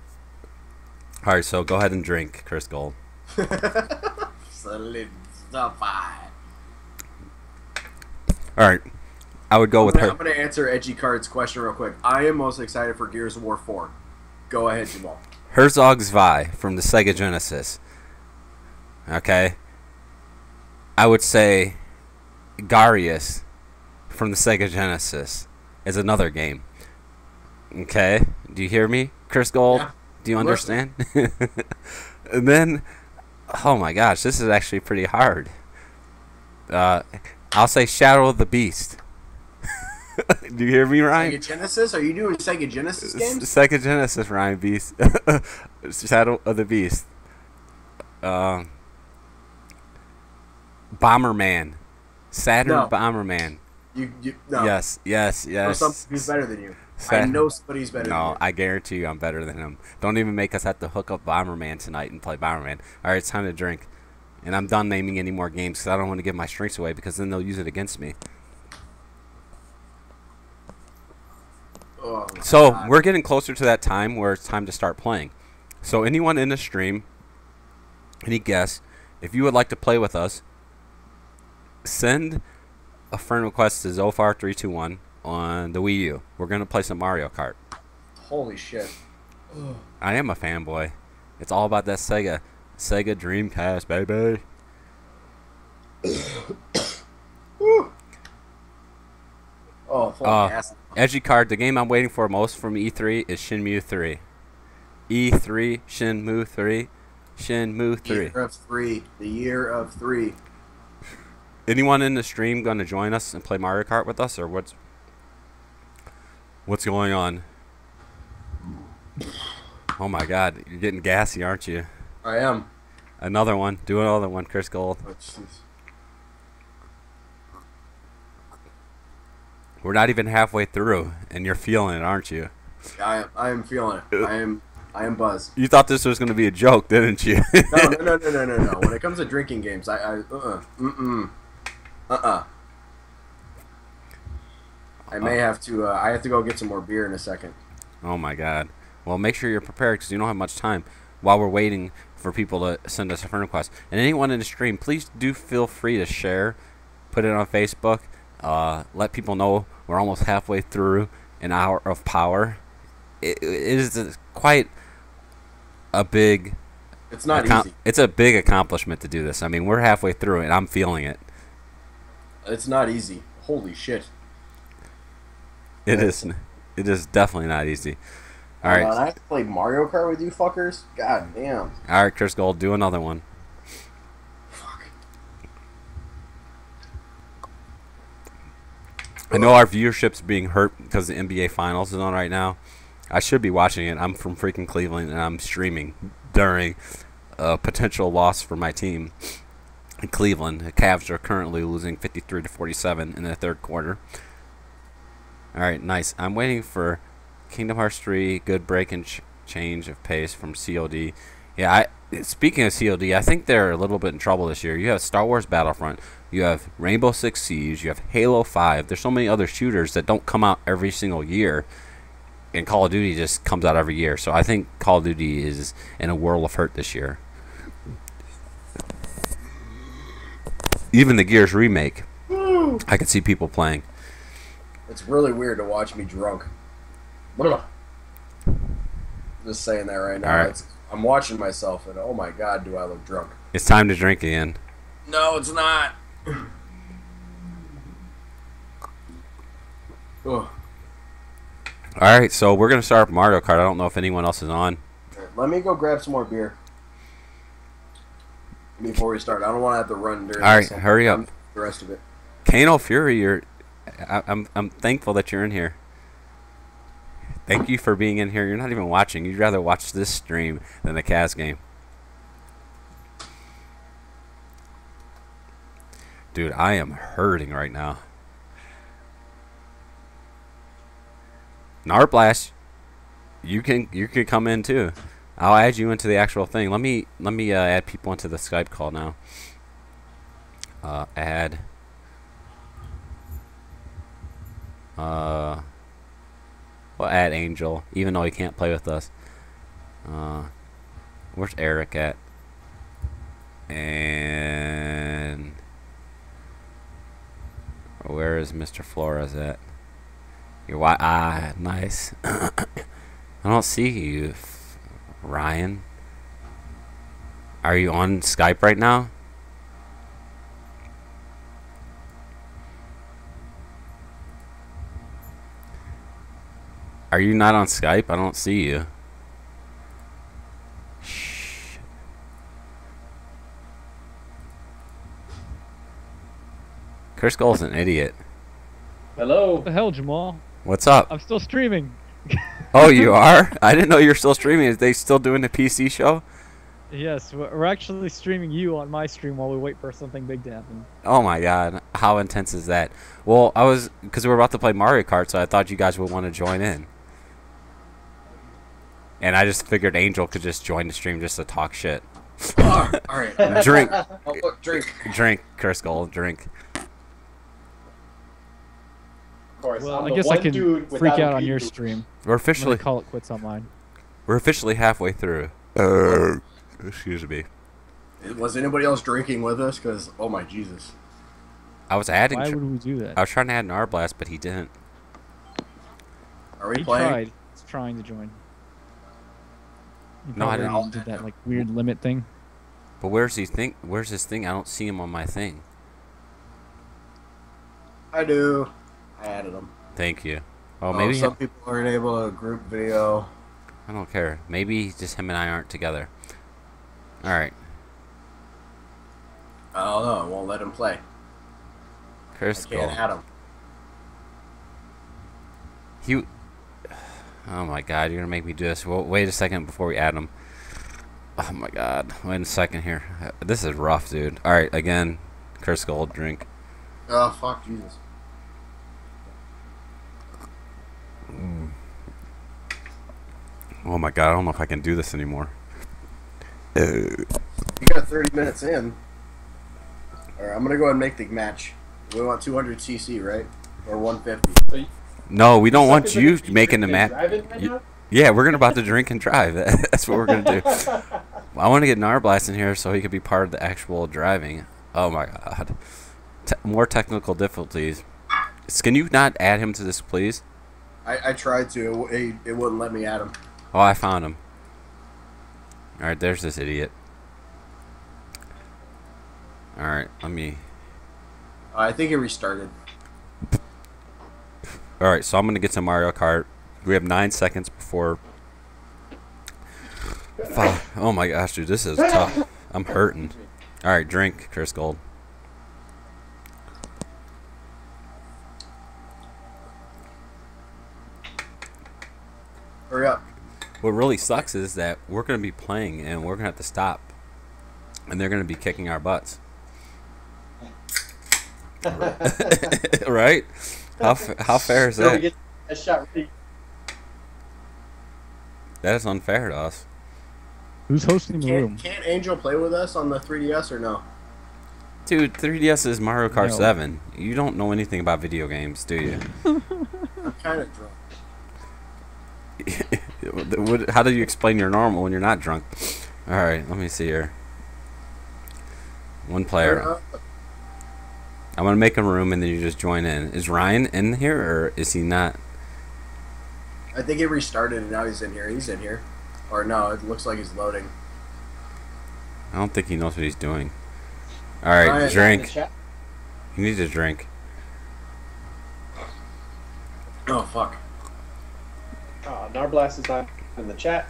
right, so go ahead and drink, Chris Gold. Solidify. All right, I would go with her. I'm going to answer Edgy Card's question real quick. I am most excited for Gears of War 4. Go ahead, Jamal. Herzog Zwei from the Sega Genesis. Okay. I would say Garius from the Sega Genesis is another game. Okay. Do you hear me, Chris Gold? Yeah. Do you understand? And then, oh my gosh, this is actually pretty hard. I'll say Shadow of the Beast. Do you hear me, Ryan? Sega Genesis? Are you doing Sega Genesis games? Sega Genesis, Ryan Beast. Shadow of the Beast. Bomberman. Saturn No. Bomberman. You no. Yes. Or somebody who's better than you. I know somebody's better than you. No, I guarantee you I'm better than him. Don't even make us have to hook up Bomberman tonight and play Bomberman. All right, it's time to drink. And I'm done naming any more games because I don't want to give my strengths away because then they'll use it against me. Oh, So God. we're getting closer to that time where it's time to start playing. So anyone in the stream, any guests, if you would like to play with us, send a friend request to Zofar321 on the Wii U. We're going to play some Mario Kart. Holy shit. I am a fanboy. It's all about that Sega Dreamcast, baby. Oh, full gas. Edgy Card, the game I'm waiting for most from E3 is Shenmue 3. E3, Shenmue 3, Shenmue 3. Year of 3. The year of 3. Anyone in the stream going to join us and play Mario Kart with us, or what's going on? Oh my God, you're getting gassy, aren't you? I am. Another one. Do another one, Chris Gold. Oh, jeez. We're not even halfway through, and you're feeling it, aren't you? I am feeling it. I am buzzed. You thought this was going to be a joke, didn't you? No. When it comes to drinking games, I may have to. I have to go get some more beer in a second. Oh my God. Well, make sure you're prepared because you don't have much time while we're waiting for people to send us a friend request. And anyone in the stream, please do feel free to share, put it on Facebook, let people know we're almost halfway through an hour of power. It is quite a big. It's not easy. It's a big accomplishment to do this. I mean, we're halfway through it. I'm feeling it. It's not easy. Holy shit. It is. It is definitely not easy. All right. I have to play Mario Kart with you fuckers? God damn. All right, Chris Gold, do another one. Fuck. I know our viewership's being hurt because the NBA Finals is on right now. I should be watching it. I'm from freaking Cleveland, and I'm streaming during a potential loss for my team in Cleveland. The Cavs are currently losing 53-47 in the third quarter. All right, nice. I'm waiting for Kingdom Hearts 3, good break and change of pace from COD. Yeah, speaking of COD, I think they're a little bit in trouble this year. You have Star Wars Battlefront, you have Rainbow Six Siege, you have Halo 5. There's so many other shooters that don't come out every single year, and Call of Duty just comes out every year. So I think Call of Duty is in a world of hurt this year. Even the Gears remake, I could see people playing. It's really weird to watch me drunk. Just saying that right now. All right. I'm watching myself, and oh my God, do I look drunk. It's time to drink again. No, it's not. Ugh. All right, so we're going to start Mario Kart. I don't know if anyone else is on. Let me go grab some more beer before we start. I don't want to have to run during All right, this. hurry up. The rest of it. Kano Fury, I'm thankful that you're in here. Thank you for being in here. You're not even watching. You'd rather watch this stream than the Cavs game. Dude, I am hurting right now. Narblast, you can come in too. I'll add you into the actual thing. Let me add people into the Skype call now. Add. We'll add Angel, even though he can't play with us. Where's Eric at? And where is Mr. Flores at? Nice. I don't see you, Ryan. Are you on Skype right now? Are you not on Skype? I don't see you. Shh. Chris Skull's an idiot. Hello. What the hell, Jamal? What's up? I'm still streaming. Oh, you are? I didn't know you were still streaming. Is they still doing the PC show? Yes, we're actually streaming you on my stream while we wait for something big to happen. Oh my god, how intense is that? Well, because we were about to play Mario Kart, so I thought you guys would want to join in. And I just figured Angel could just join the stream just to talk shit. All right. Drink. Oh, look, drink. Drink, Chris Gold, drink. Of course, Well, I'm I the guess one I can dude freak without out a on your Wii U. stream. We're I'm officially gonna call it quits on mine. halfway through. Excuse me. Was anybody else drinking with us? Because, oh my Jesus. I was adding. Why would we do that? I was trying to add an R-Blast, but he didn't. Are we He playing? tried. He's trying to join. He No, I probably didn't. did that like weird limit thing. But where's his thing? Where's his thing? I don't see him on my thing. I do. I added them. Thank you. Oh, Oh, maybe some people aren't able to group video. I don't care. Maybe just him and I aren't together. All right, I don't know. I won't let him play. Chris I can't Gold. add him. He. Oh my God! You're gonna make me do this. Well, wait a second before we add him. Oh my God! Wait a second here. This is rough, dude. All right, again, Chris Gold, drink. Oh, fuck Jesus. Oh my God! I don't know if I can do this anymore. You got 30 minutes in. Alright, I'm gonna go ahead and make the match. We want 200 CC, right? Or 150. No, we don't want you Suckers are making the drinking match. and driving right now? Yeah, we're about to drink and drive. That's what we're gonna do. I want to get Narblast in here so he could be part of the actual driving. Oh my God! More technical difficulties. Can you not add him to this, please? I tried to. It wouldn't let me add him. Oh, I found him. All right, there's this idiot. All right, let me. I think it restarted. All right, so I'm gonna get to Mario Kart. We have 9 seconds before. Oh my gosh, dude, this is tough. I'm hurting. All right, drink, Chris Gold. Hurry up. What really sucks is that we're gonna be playing and we're gonna have to stop, and they're gonna be kicking our butts. Right? How fair is So we that? get a shot ready. That is unfair to us. Who's hosting the room? Can't Angel play with us on the 3DS or no? Dude, 3DS is Mario Kart No. 7. You don't know anything about video games, do you? I'm kind of drunk. How do you explain you're normal when you're not drunk? All right, let me see here. One player. I'm gonna make a room and then you just join in. Is Ryan in here or is he not? I think it restarted and now he's in here. He's in here. Or no, it looks like he's loading. I don't think he knows what he's doing. All right, Ryan, In the drink. chat. You need to drink. Oh, fuck. Narblast is not in the chat.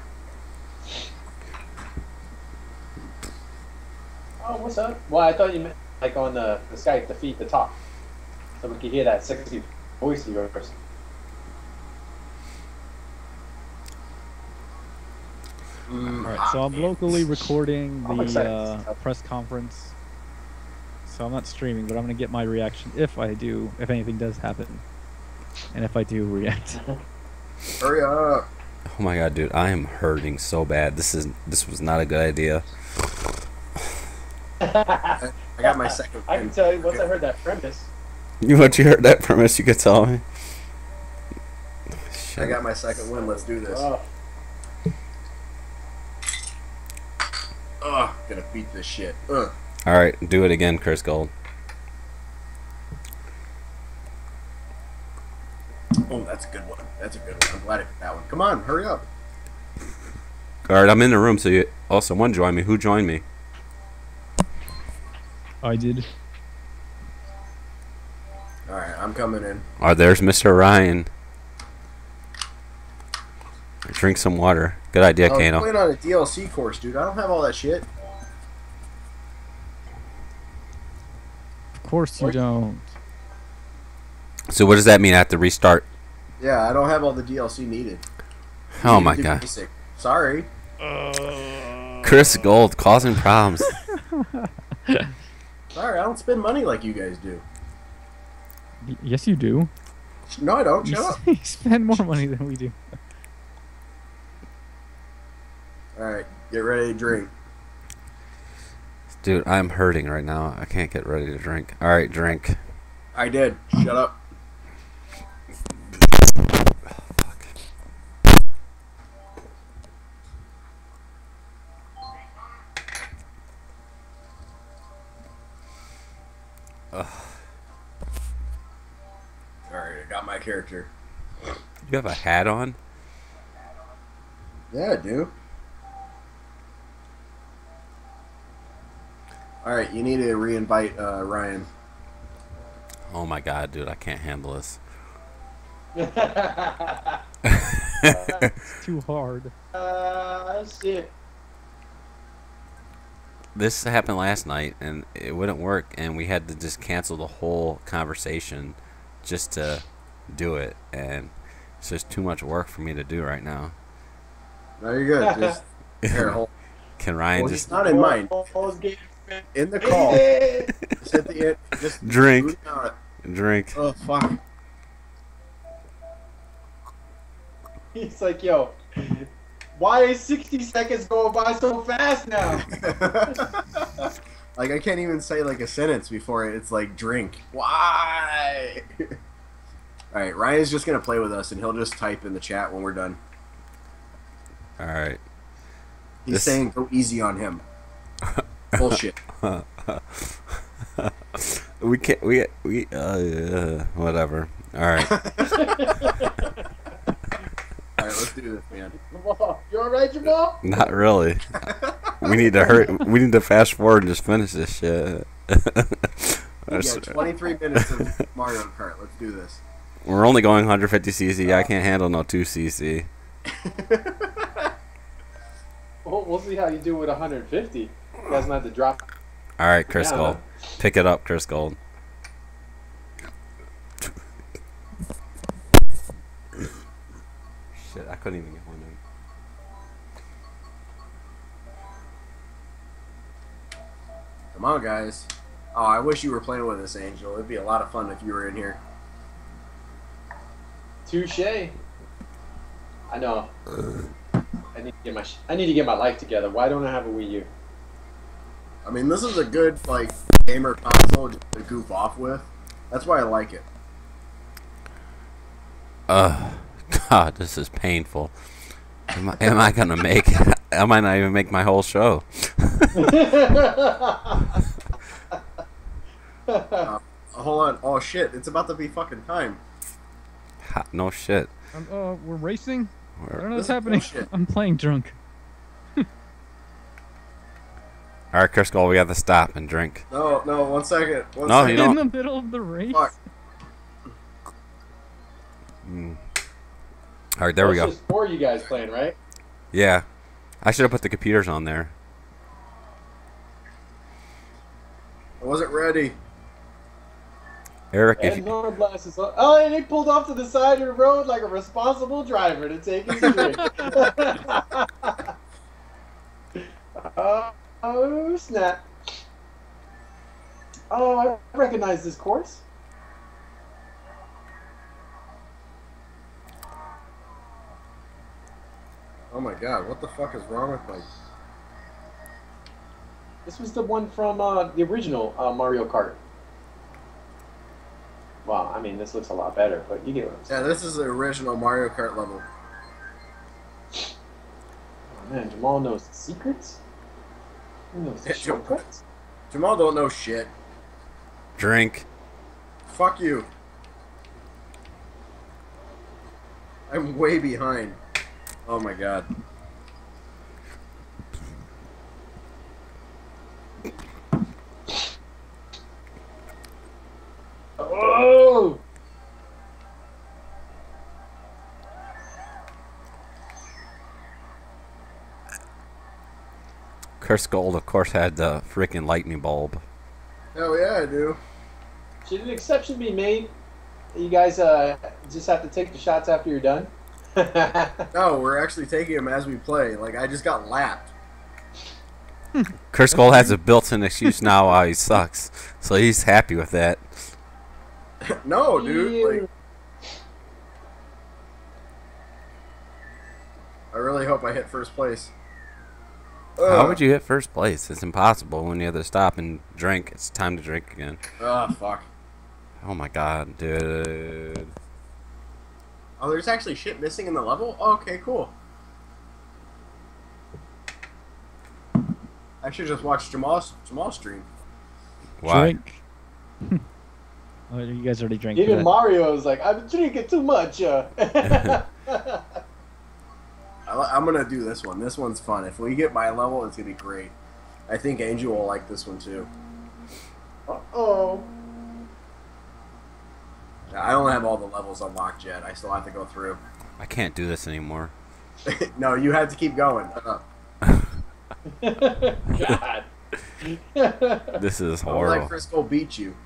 Oh, what's up? Well, I thought you meant like on the Skype, the feed, the talk. So we could hear that sexy voice of yours. Alright, so I'm locally recording I'm the excited. press conference. So I'm not streaming, but I'm gonna get my reaction if anything does happen. And if I do react. Hurry up. Oh my god, dude, I am hurting so bad. This was not a good idea. I got my second I can win. tell you once I heard that premise. You heard that premise? You could tell me. I got my second win. Let's do this. Oh, Ugh, gonna beat this shit. Ugh. All right, do it again, Chris Gold. Oh, that's a good one. That's a good one. I'm glad I got that one. Come on, hurry up. All right, I'm in the room. So you someone joined me. Who joined me? I did. All right, I'm coming in. Oh, there's Mr. Ryan. Drink some water. Good idea, I was Kano. playing on a DLC course, dude. I don't have all that shit. Of course you don't. So what does that mean? I have to restart. Yeah, I don't have all the DLC needed. Oh You my do god. basic. Sorry. Chris Gold causing problems. Sorry, I don't spend money like you guys do. Yes, you do. No, I don't. You Shut up. you spend more money than we do. All right, get ready to drink. Dude, I'm hurting right now. I can't get ready to drink. All right, drink. I did. Shut up. All right, I got my character. You have a hat on? Yeah, I do. All right, you need to re-invite Ryan. Oh my god, dude, I can't handle this. It's too hard. shit. This happened last night and it wouldn't work, and we had to just cancel the whole conversation just to do it, and it's just too much work for me to do right now. No, you're good. Just here, hold. Can Ryan Well, just he's not in mine. In the call. Just hit the just Drink. boot out. drink? Oh fuck. He's like, yo, why is 60 seconds going by so fast now? Like I can't even say like a sentence before it's like drink. Why? All right, Ryan's just gonna play with us, and he'll just type in the chat when we're done. All right. He's This- saying go easy on him. Bullshit. We can't. We whatever. All right. All right, let's do this, man. Jamal, you alright, Jamal? Not really. We need to hurry. We need to fast forward and just finish this shit. Yeah, 23 minutes of Mario Kart. Let's do this. We're only going 150 cc. I can't handle no 2 cc. We'll see how you do with 150. You guys might have to drop. All right, Chris Yeah. Gold. Pick it up, Chris Gold. Shit, I couldn't even get one in. Come on, guys. Oh, I wish you were playing with us, Angel. It'd be a lot of fun if you were in here. Touche. I know. I need to get my life together. Why don't I have a Wii U? I mean, this is a good like gamer console just to goof off with. That's why I like it. God, this is painful. Am I gonna make it? I might not even make my whole show. Hold on. Oh shit! It's about to be fucking time. No shit. We're racing? I We're- don't know what's This is happening. bullshit. I'm playing drunk. All right, Chris Gold, we got to stop and drink. No, 1 second. One No, second. you don't. In the middle of the race? Fuck. All right, there we go. It's just for you guys playing, right? Yeah, I should have put the computers on there. I wasn't ready. Eric, if And you, Norblast is oh, and he pulled off to the side of the road like a responsible driver to take his drink. Oh, snap. Oh, I recognize this course. Oh my god, what the fuck is wrong with my... This was the one from the original Mario Kart. Well, I mean, this looks a lot better, but you get what I'm saying. Yeah, this is the original Mario Kart level. Oh, man, Jamal knows the secrets. He knows the Yeah, shortcuts. Jamal don't know shit. Drink. Fuck you. I'm way behind. Oh my god. Oh! Chris Gold, of course, had the freaking lightning bulb. Hell yeah, I do. Should an exception be made? You guys just have to take the shots after you're done? No, we're actually taking them as we play. Like, I just got lapped. Chris Gold has a built-in excuse now why he sucks, so he's happy with that. No, dude. Like, I really hope I hit first place. How would you hit first place? It's impossible when you have to stop and drink. It's time to drink again. Oh, fuck. Oh my god, dude. Oh, there's actually shit missing in the level? Oh, okay, cool. I should just watch Jamal's stream. Why? Drink. Oh, you guys already drank. Even that. Mario's like, I'm drinking too much. I'm gonna do this one. This one's fun. If we get my level, it's gonna be great. I think Angel will like this one too. Uh-oh. I don't have all the levels unlocked yet. I still have to go through. I can't do this anymore. No, you have to keep going. God. This is I'll let horrible. Frisco beat you.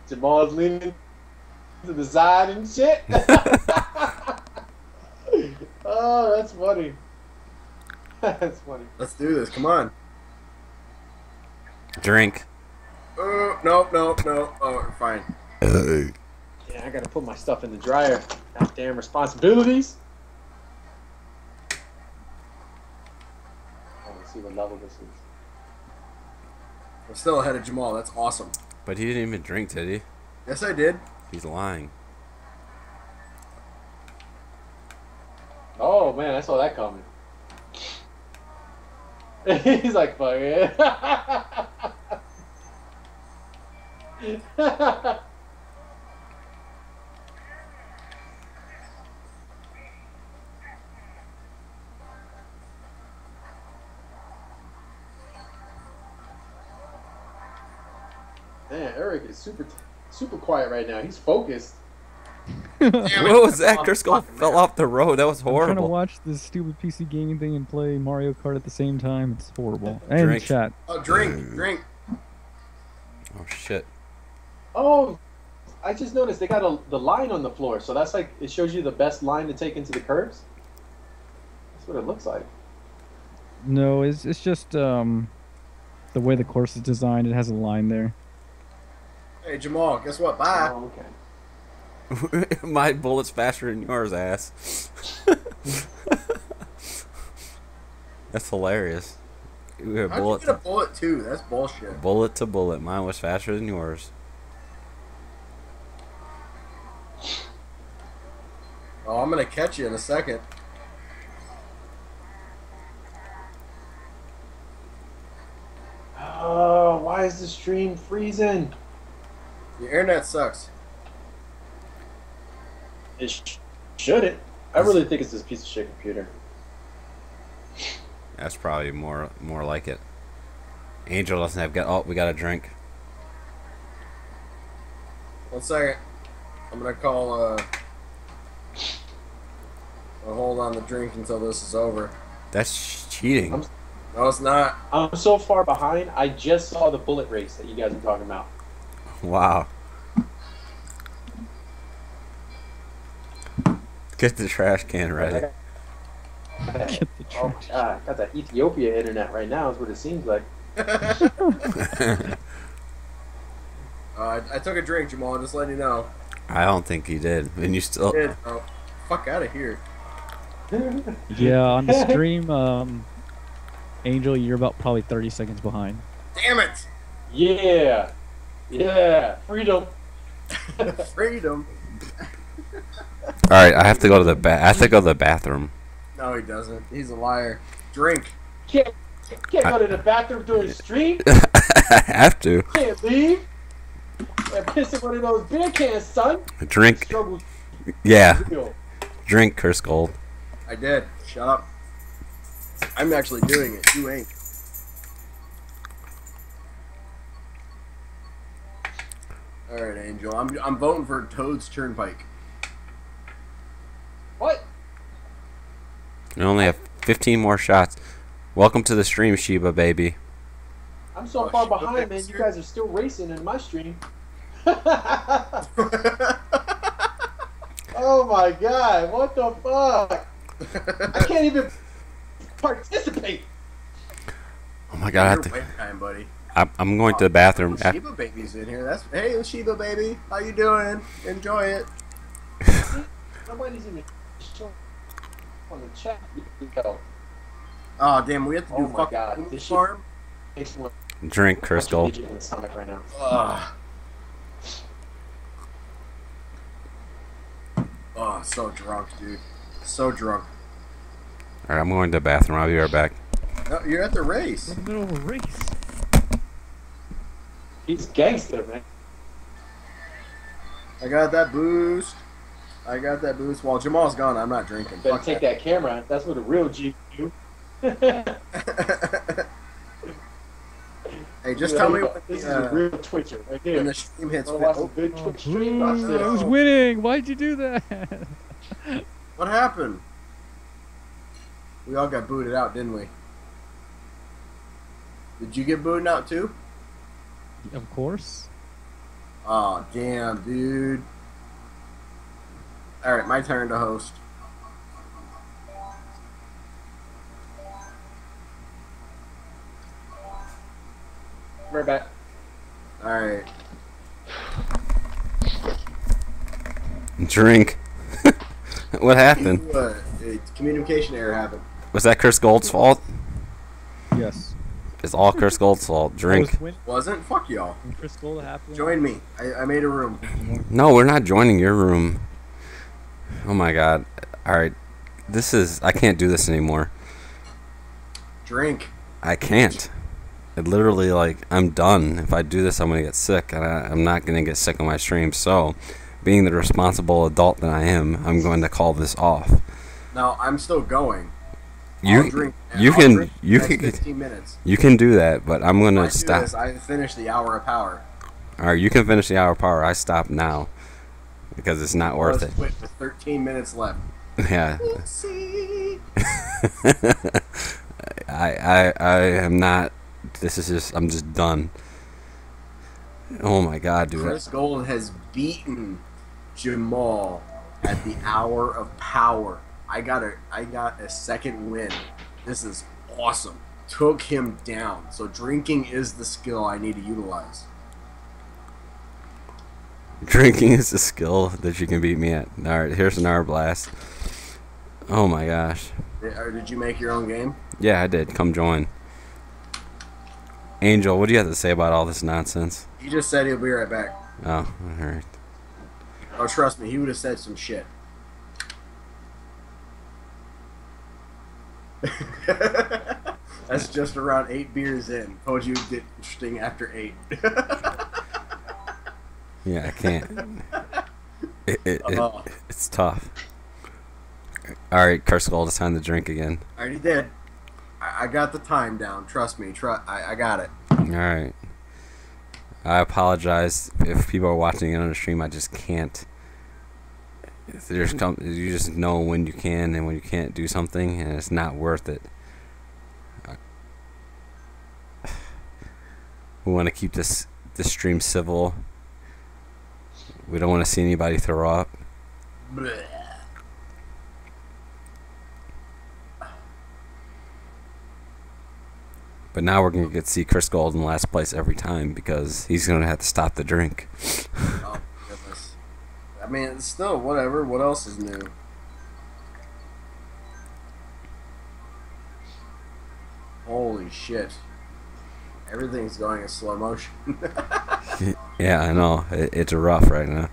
Jamal's leaning to the side and shit. Oh, that's funny. That's funny. Let's do this. Come on. Drink. No. Oh, fine. Yeah, I gotta put my stuff in the dryer. Goddamn responsibilities. Oh, let's see what level this is. I'm still ahead of Jamal. That's awesome. But he didn't even drink, did he? Yes, I did. He's lying. Oh man, I saw that coming. He's like, fuck it. Man, Eric is super quiet right now. He's focused. Damn What was that? Oh, Chris Gold fuck, fell man. off the road. That was I'm trying to horrible. watch this stupid PC gaming thing and play Mario Kart at the same time. It's horrible. And Drink. chat. Oh, drink. Oh shit. Oh, I just noticed they got the line on the floor, so that's like it shows you the best line to take into the curves. That's what it looks like. No, it's just the way the course is designed. It has a line there. Hey, Jamal, guess what? Bye. Oh, okay. My bullet's faster than yours, ass. That's hilarious. We were How'd you bullet get a bullet too? That's bullshit. bullet to bullet. Mine was faster than yours. Oh, I'm gonna catch you in a second. Oh, why is the stream freezing? Your internet sucks. It shouldn't. I really think it's this piece of shit computer. That's probably more like it. Angel doesn't have got. Oh, we got a drink. 1 second. I'm gonna call. I'll hold on the drink until this is over. That's cheating. No, it's not. I'm so far behind. I just saw the bullet race that you guys are talking about. Wow. Get the trash can ready. Hey, Get the oh my trash. god, got that Ethiopia internet right now is what it seems like. I took a drink, Jamal. Just letting you know. I don't think he did. And you still. Did, bro. Fuck out of here. Yeah, on the stream, Angel, you're about probably 30 seconds behind. Damn it! Yeah. Yeah. Freedom. Freedom. All right, I have to go to the I have to go to the bathroom. No, he doesn't. He's a liar. Drink. Can't go to the bathroom during the stream. I have to Can't leave. And piss in one of those beer cans, son. drink. Struggle Yeah, real. drink, Curse Gold. I did. Shut up. I'm actually doing it. You ain't. All right, Angel. I'm voting for Toad's Turnpike. What? You only have 15 more shots. Welcome to the stream, Sheba baby. I'm so Oh, far shit. behind, man. You guys are still racing in my stream. Oh my god, what the fuck? I can't even participate. Oh my god, I have You're to. way behind, buddy. I'm going to the bathroom. Oh, Sheba baby's in here. That's hey, Sheba baby. How you doing? Enjoy it. Nobody's even on the chat. Yo, Oh damn, we have to do Oh my fucking God, food this shit- farm. makes me Drink, Curse Gold. in the stomach right now. Ugh. Oh, so drunk, dude. So drunk. All right, I'm going to the bathroom. I'll be right back. Oh, you're at the race. In the middle of a race. He's gangster, man. I got that boost. I got that boost. While Jamal's gone, I'm not drinking. Better Fuck take that camera. That's what a real G do. Hey, just tell me when This is the, a real Twitcher right when here. the stream hits. Wanna watch Oh, a good Oh, Twitch stream? Watch boo, I was this. winning. Why'd you do that? what happened? We all got booted out, didn't we? Did you get booted out too? Of course. Oh, damn, dude. Alright, my turn to host. Right back. Alright. Drink. What happened? Communication error happened. Was that Curse Gold's fault? Yes. It's all Curse Gold's fault. Drink. Wasn't? Fuck y'all. When Chris Gold happened. Join me. I made a room. No, we're not joining your room. Oh my god. Alright. I can't do this anymore. Drink. I can't. It literally, I'm done. If I do this, I'm going to get sick. And I'm not going to get sick on my stream. So, being the responsible adult that I am, I'm going to call this off. No, I'm still going. You, I'll drink, you I'll can, drink the you next can, 15 minutes. you can do that, but I'm going When I to do stop. this, I finish the hour of power. Alright, you can finish the hour power. I stop now. Because it's not worth it. Let's quit with 13 minutes left. Yeah. See? I am not. This is just. I'm just done. Oh my god, dude. Chris Gold has beaten Jamal at the hour of power. I got a second win. This is awesome. Took him down. So drinking is the skill I need to utilize. Drinking is a skill that you can beat me at. Alright, here's an hour blast. Oh my gosh. Did you make your own game? Yeah, I did. Come join. Angel, what do you have to say about all this nonsense? He just said he'll be right back. Oh, alright. Oh, trust me, he would have said some shit. That's just around 8 beers in. Told you it'd get interesting after 8. Yeah, I can't. It's tough. Alright, Curse Gold, it's time to drink again. I already did. I got the time down. Trust me. I got it. Alright. I apologize if people are watching it on the stream. I just can't. You just know when you can and when you can't do something, and it's not worth it. We want to keep this stream civil. We don't want to see anybody throw up. Blech. But now we're going to get to see Chris Gold in last place every time because he's going to have to stop the drink. Oh, goodness. I mean, it's still, whatever. What else is new? Holy shit. Everything's going in slow motion. Yeah, I know. It's rough right now.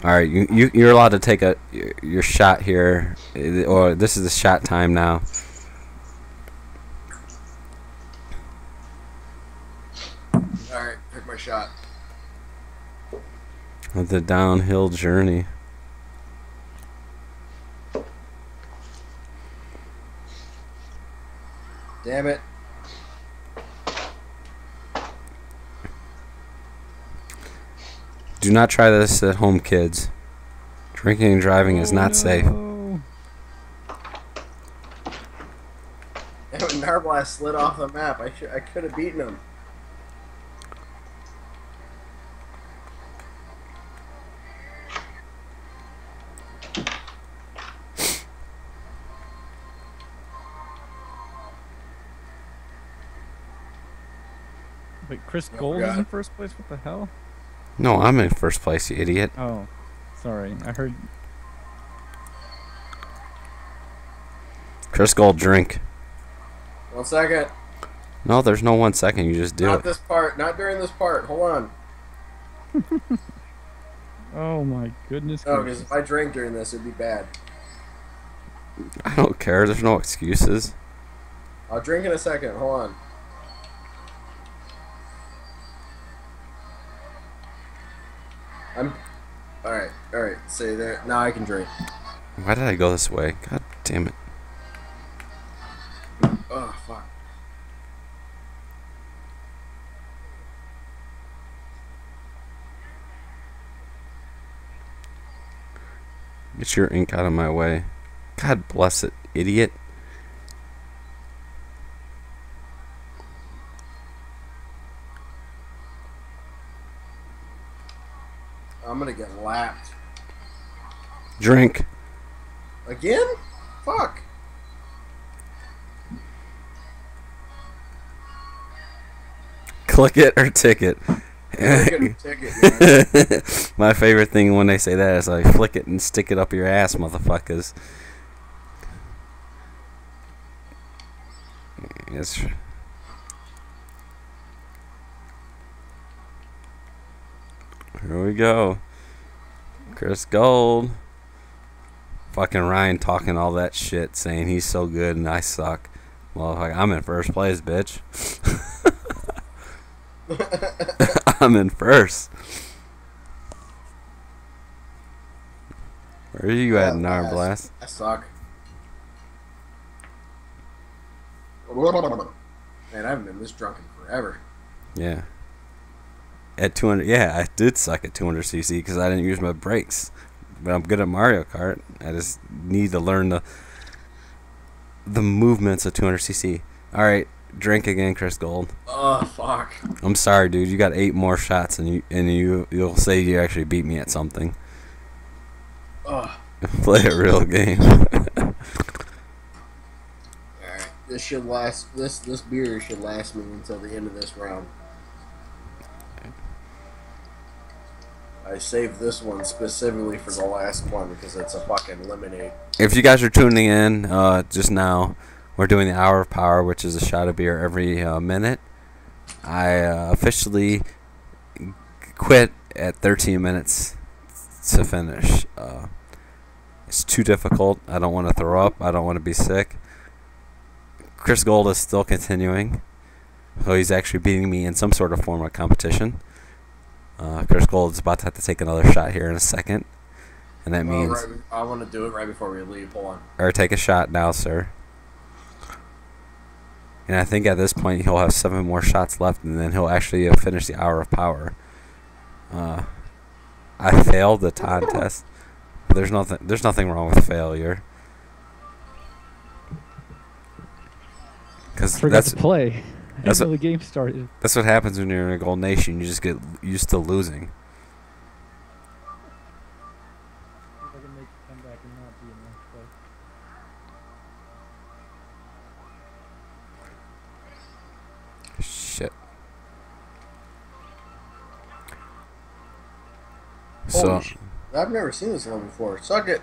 All right, you're allowed to take your shot here, or this is the shot time now. Alright, pick my shot. Of the downhill journey. Damn it. Do not try this at home, kids. Drinking and driving is not safe. No. Narblast slid off the map. I could have beaten him. Wait, Chris Oh, Gold is God. in first place? What the hell? No, I'm in first place, you idiot. Oh, sorry. I heard. Chris Gold, drink. 1 second. No, there's no 1 second. You just do Not it. this part. Not during this part. Hold on. Oh my goodness. No, because gracious. if I drank during this, it'd be bad. I don't care. There's no excuses. I'll drink in a second. Hold on. I'm... Alright, alright. Say there. Now I can drink. Why did I go this way? God damn it. Oh, fuck. Get your ink out of my way. God bless it, idiot. I'm gonna get lapped. Drink. Again? Fuck. Click it or ticket. I'm gonna take it, man. My favorite thing when they say that is like, flick it and stick it up your ass, motherfuckers. Yes. Here we go. Chris Gold. Fucking Ryan talking all that shit, saying he's so good and I suck. Well, like, I'm in first place, bitch. I'm in first. Where are you at, Narblast? I suck. Man, I haven't been this drunk in forever. Yeah. At 200, yeah, I did suck at 200cc because I didn't use my brakes. But I'm good at Mario Kart. I just need to learn the movements of 200cc. All right, drink again, Chris Gold. Oh, fuck. I'm sorry, dude. You got 8 more shots, and you'll say you actually beat me at something. Ugh. Play a real game. Alright, this should last. This beer should last me until the end of this round. I saved this one specifically for the last one because it's a fucking lemonade. If you guys are tuning in just now, we're doing the Hour of Power, which is a shot of beer every minute. I officially quit at 13 minutes to finish. It's too difficult. I don't want to throw up. I don't want to be sick. Chris Gold is still continuing. So he's actually beating me in some sort of form of competition. Chris Gold is about to have to take another shot here in a second. And that means... Right, I want to do it right before we leave. Hold on. Or take a shot now, sir. And I think at this point he'll have 7 more shots left, and then he'll actually finish the Hour of Power. I failed the contest. But there's nothing wrong with failure. Because Forgot to play. that's Until what- the game started. that's what happens when you're in a Gold Nation. You just get used to losing. So, Holy shit. I've never seen this level before. Suck it.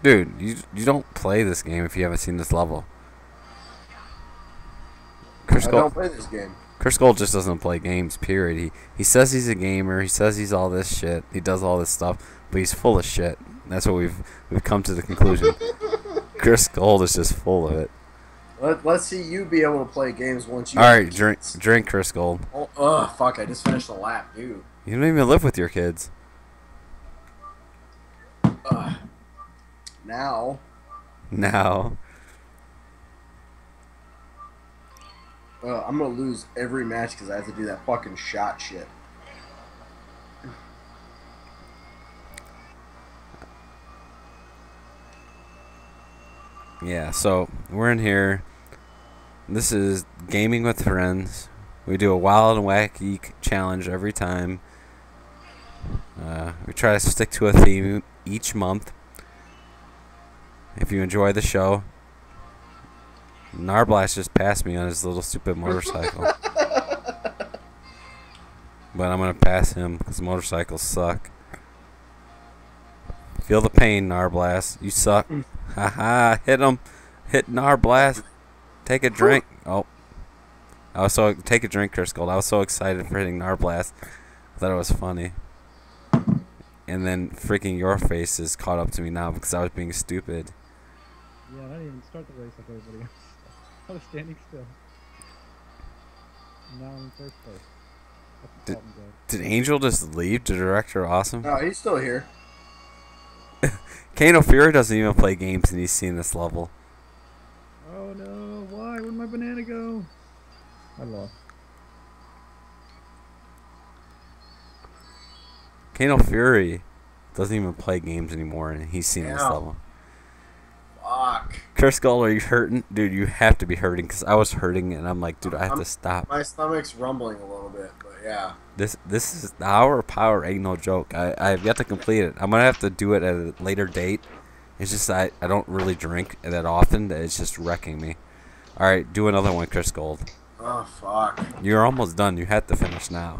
dude, you don't play this game if you haven't seen this level. Chris I Gold, don't play this game. Chris Gold just doesn't play games, period. He says he's a gamer. He says he's all this shit. He does all this stuff, but he's full of shit. That's what we've come to the conclusion. Chris Gold is just full of it. Let's see you be able to play games once you. All right, drink, Chris Gold. Oh, ugh, fuck! I just finished the lap, dude. You don't even live with your kids. Now. Now. I'm gonna lose every match because I have to do that fucking shot shit. Yeah, so we're in here. This is Gaming with Friends. We do a wild and wacky challenge every time. We try to stick to a theme each month. If you enjoy the show, Narblast just passed me on his little stupid motorcycle. But I'm going to pass him because motorcycles suck. Feel the pain, Narblast. You suck. Haha, hit him. Hit Narblast. Take a drink. Oh. Take a drink, Chris Gold. I was so excited for hitting Narblast. I thought it was funny. And then freaking your face is caught up to me now because I was being stupid. Yeah, I didn't even start the race like everybody else. I was standing still. Now I'm in first place. That's the fault in God. Did Angel just leave? The director awesome? No, he's still here. Kano Fury doesn't even play games and he's seen this level. Oh no, why? Where'd my banana go? I lost. Kano Fury doesn't even play games anymore and he's seen this Yeah. level. Fuck. Chris Gold, are you hurting? Dude, you have to be hurting because I was hurting and I'm like, dude, I have to stop. My stomach's rumbling a little bit, but yeah. This is the hour of power ain't no joke. I've yet to complete it. I'm gonna have to do it at a later date. It's just I don't really drink that often. That it's just wrecking me. All right, do another one, Chris Gold. Oh, fuck. You're almost done. You have to finish now.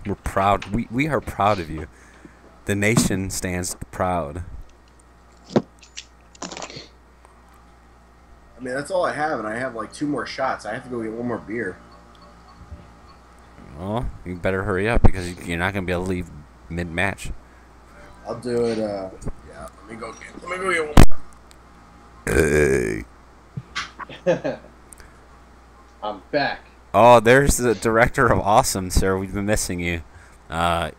We're proud. We are proud of you. The nation stands proud. I mean, that's all I have, and I have like 2 more shots. I have to go get 1 more beer. Well, you better hurry up because you're not gonna be able to leave mid-match. I'll do it, yeah, let me go get 1 more. Hey. I'm back. Oh, there's the director of Awesome, sir. We've been missing you. I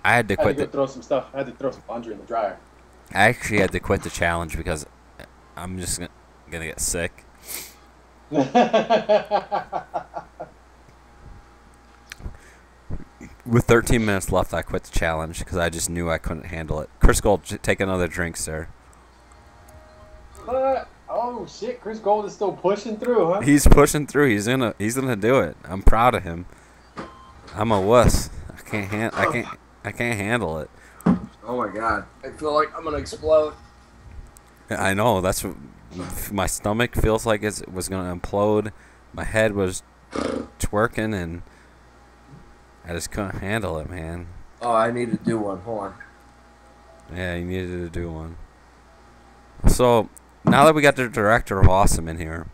had to I had quit. to go throw some stuff. I had to throw some laundry in the dryer. I actually had to quit the challenge because I'm just gonna get sick. With 13 minutes left, I quit the challenge because I just knew I couldn't handle it. Chris Gold, take another drink, sir. What? Oh shit! Chris Gold is still pushing through, huh? He's pushing through. He's gonna do it. I'm proud of him. I'm a wuss. I can't handle it. Oh my god. I feel like I'm gonna explode. I know. That's what my stomach feels like it was gonna implode. My head was twerking, and I just couldn't handle it, man. Oh, I need to do one. Hold on. Yeah, you needed to do one. So now that we got the director of Awesome in here,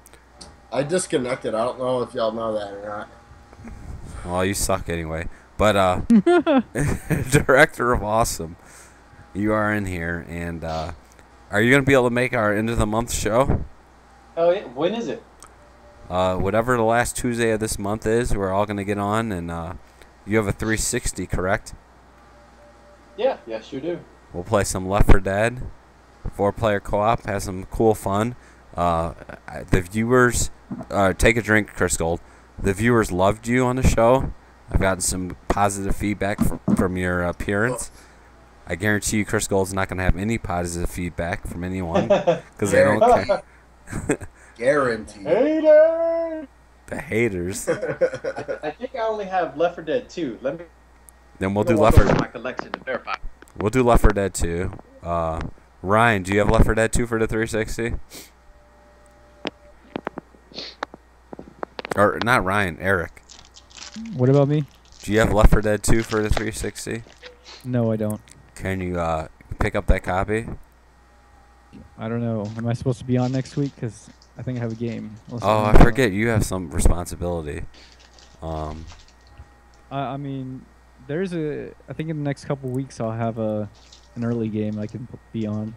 I disconnected. I don't know if y'all know that or not. well, you suck anyway. But director of Awesome, you are in here, and are you gonna be able to make our end of the month show? Oh yeah. When is it? Whatever the last Tuesday of this month is, we're all gonna get on, and you have a 360, correct? Yeah. Yeah. Sure do. We'll play some Left 4 Dead, 4-player co-op, have some cool fun. The viewers, take a drink, Chris Gold. The viewers loved you on the show. I've gotten some positive feedback from your appearance. I guarantee you Chris Gold's not going to have any positive feedback from anyone because they don't care. Guaranteed. Hater. The haters. I think I only have Left 4 Dead 2. Let me. Then we'll do go Left 4 over my collection to verify. We'll do Left 4 Dead 2. Ryan, do you have Left 4 Dead 2 for the 360? Or not Ryan, Eric. What about me? Do you have Left 4 Dead 2 for the 360? No, I don't. Can you pick up that copy? I don't know. Am I supposed to be on next week? Because I think I have a game. Oh, I forget. You have some responsibility. I mean, there's a. I think in the next couple weeks I'll have an early game I can be on.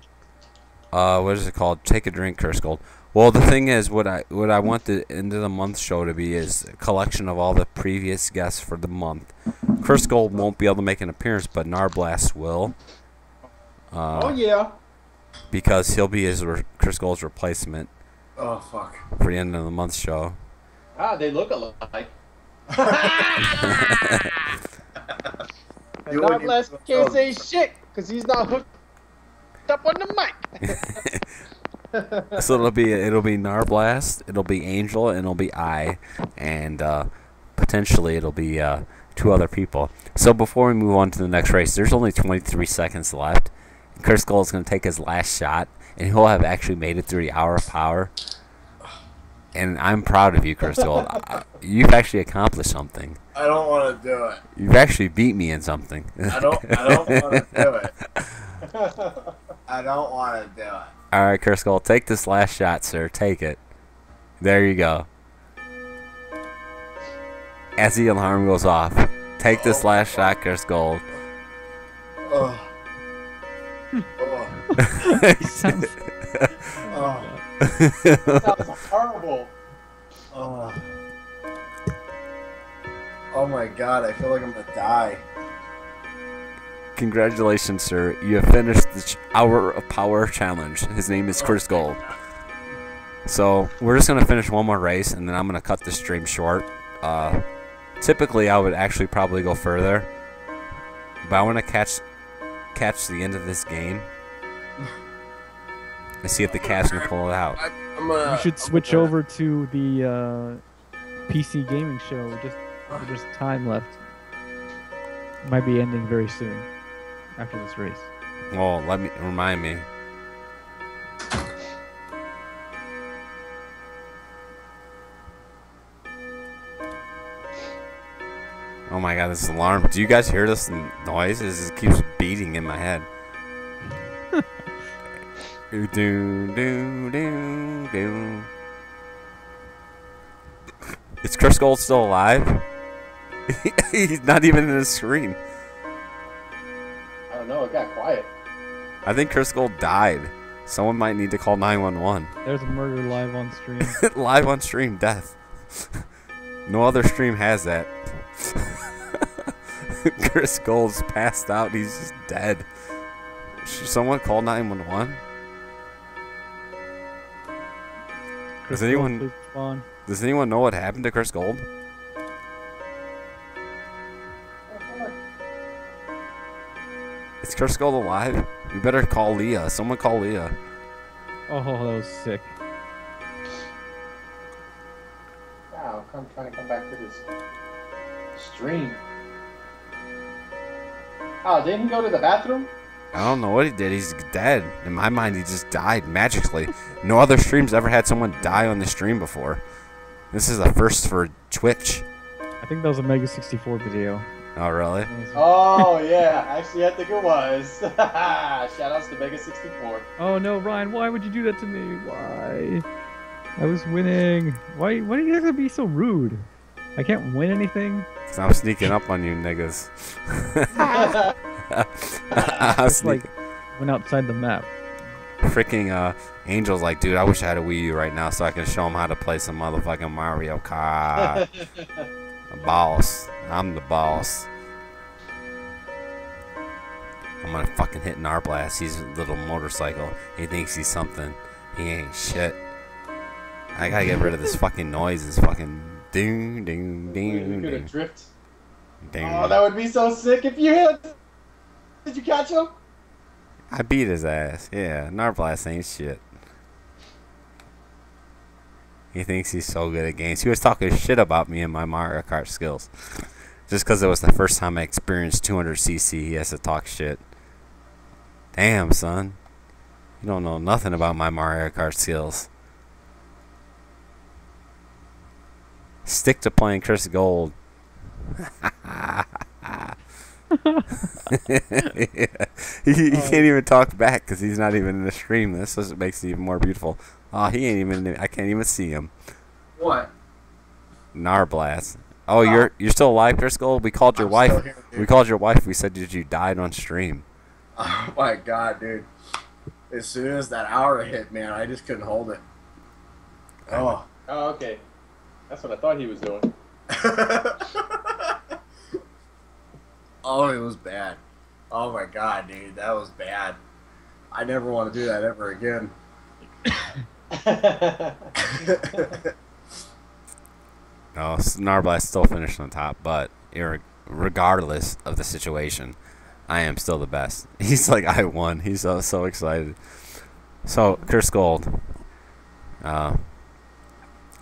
What is it called? Take a drink, Curse Gold. Well, the thing is, what I want the end of the month show to be is a collection of all the previous guests for the month. Curse Gold won't be able to make an appearance, but Narblast will. Oh yeah. Because he'll be Curse Gold's replacement Oh fuck. for the end of the month show. Ah, they look alike. And You not wouldn't less even can't know. say shit because he's not hooked up on the mic. So it'll be Narblast, it'll be Angel, and it'll be I, and potentially it'll be 2 other people. So before we move on to the next race, there's only 23 seconds left. Curse Gold is going to take his last shot, and he'll have actually made it through the hour of power. And I'm proud of you, Curse Gold. You've actually accomplished something. I don't want to do it. You've actually beat me in something. I don't want to do it. I don't want to do it. All right, Curse Gold, take this last shot, sir. Take it. There you go. As the alarm goes off, take this last shot, Curse Gold. Oh. He sounds- Oh. That was horrible. Oh. Oh my god, I feel like I'm gonna die. Congratulations, sir. You have finished the Hour of Power challenge. His name is Curse Gold. So, we're just going to finish one more race, and then I'm going to cut this stream short. Typically, I would actually probably go further. But I want to catch the end of this game. And see if the Cavs can pull it out. You should switch over to the PC gaming show. There's time left. Might be ending very soon after this race. Well, remind me. Oh my god, this alarm. Do you guys hear this noise? It keeps beating in my head. Do, do, do, do. Is Curse Gold still alive? He's not even in the screen. I don't know. It got quiet. I think Curse Gold died. Someone might need to call 911. There's a murder live on stream. Live on stream death. No other stream has that. Curse Gold's passed out. He's just dead. Should someone call 911? Chris Does anyone- Gold, please respond. Does anyone know what happened to Curse Gold? Is Curse Gold alive? We better call Leah. Someone call Leah. Oh, that was sick. Wow, I'm trying to come back to this stream. Oh, didn't he go to the bathroom? I don't know what he did. He's dead. In my mind, he just died magically. No other streams ever had someone die on the stream before. This is a first for Twitch. I think that was a Mega 64 video. Oh, really? That was- Oh, yeah. Actually, I think it was. Shoutouts to Mega 64. Oh no, Ryan! Why would you do that to me? Why? I was winning. Why are you gonna be so rude? I can't win anything. So I'm sneaking up on you, niggas. I'm It's like went outside the map. freaking Angel's like, dude, I wish I had a Wii U right now so I can show him how to play some motherfucking Mario Kart. The boss. I'm the boss. I'm gonna fucking hit Narblast. He's a little motorcycle. He thinks he's something. He ain't shit. I gotta get rid of this fucking noise. This fucking ding ding You're ding gonna ding drift. ding. Oh, that would be so sick if you hit. Did you catch him? I beat his ass. Yeah, Narblast ain't shit. He thinks he's so good at games. He was talking shit about me and my Mario Kart skills. Just because it was the first time I experienced 200cc, he has to talk shit. Damn, son. You don't know nothing about my Mario Kart skills. Stick to playing Curse Gold. Yeah. He can't even talk back because he's not even in the stream. This is what makes it even more beautiful. Oh, he ain't even. I can't even see him. What? Narblast. Oh, you're still alive, Driscoll? We called your I'm wife. still here, dude. We called your wife. We said you died on stream. Oh my god, dude. As soon as that hour hit, man, I just couldn't hold it. Oh. Oh, okay. That's what I thought he was doing. Oh, it was bad. Oh my god, dude, that was bad. I never want to do that ever again. No, Narblast still finished on top, but regardless of the situation, I am still the best. He's like, I won. He's so excited. So, Chris Gold. I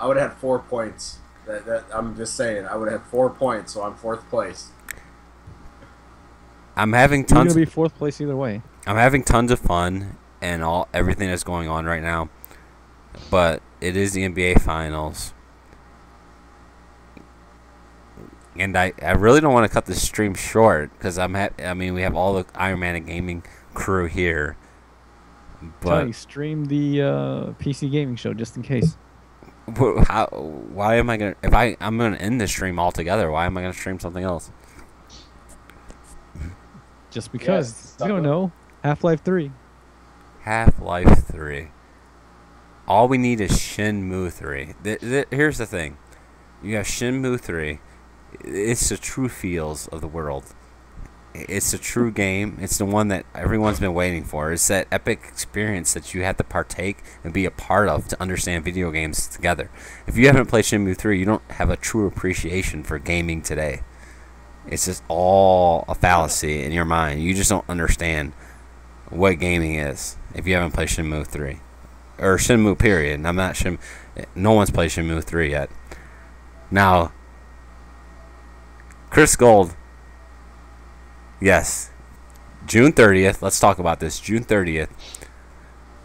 would have had 4 points. That I'm just saying, I would have 4 points, so I'm 4th place. I'm having You're tons. gonna be 4th place either way. I'm having tons of fun and everything that's going on right now, but it is the NBA Finals, and I really don't want to cut this stream short because I mean we have all the Iron Man and Gaming crew here, but Tony, stream the PC gaming show just in case. why am I gonna I'm gonna end the stream altogether? Why am I gonna stream something else? Just because. Yes, You don't know. Half-Life 3. Half-Life 3. All we need is Shenmue 3. Here's the thing. You have Shenmue 3. It's the true feels of the world. It's a true game. It's the one that everyone's been waiting for. It's that epic experience that you have to partake and be a part of to understand video games together. If you haven't played Shenmue 3, you don't have a true appreciation for gaming today. It's just all a fallacy in your mind. You just don't understand what gaming is if you haven't played Shenmue 3. Or Shenmue, period. No one's played Shenmue 3 yet. Now, Chris Gold. Yes. June 30th. Let's talk about this. June 30th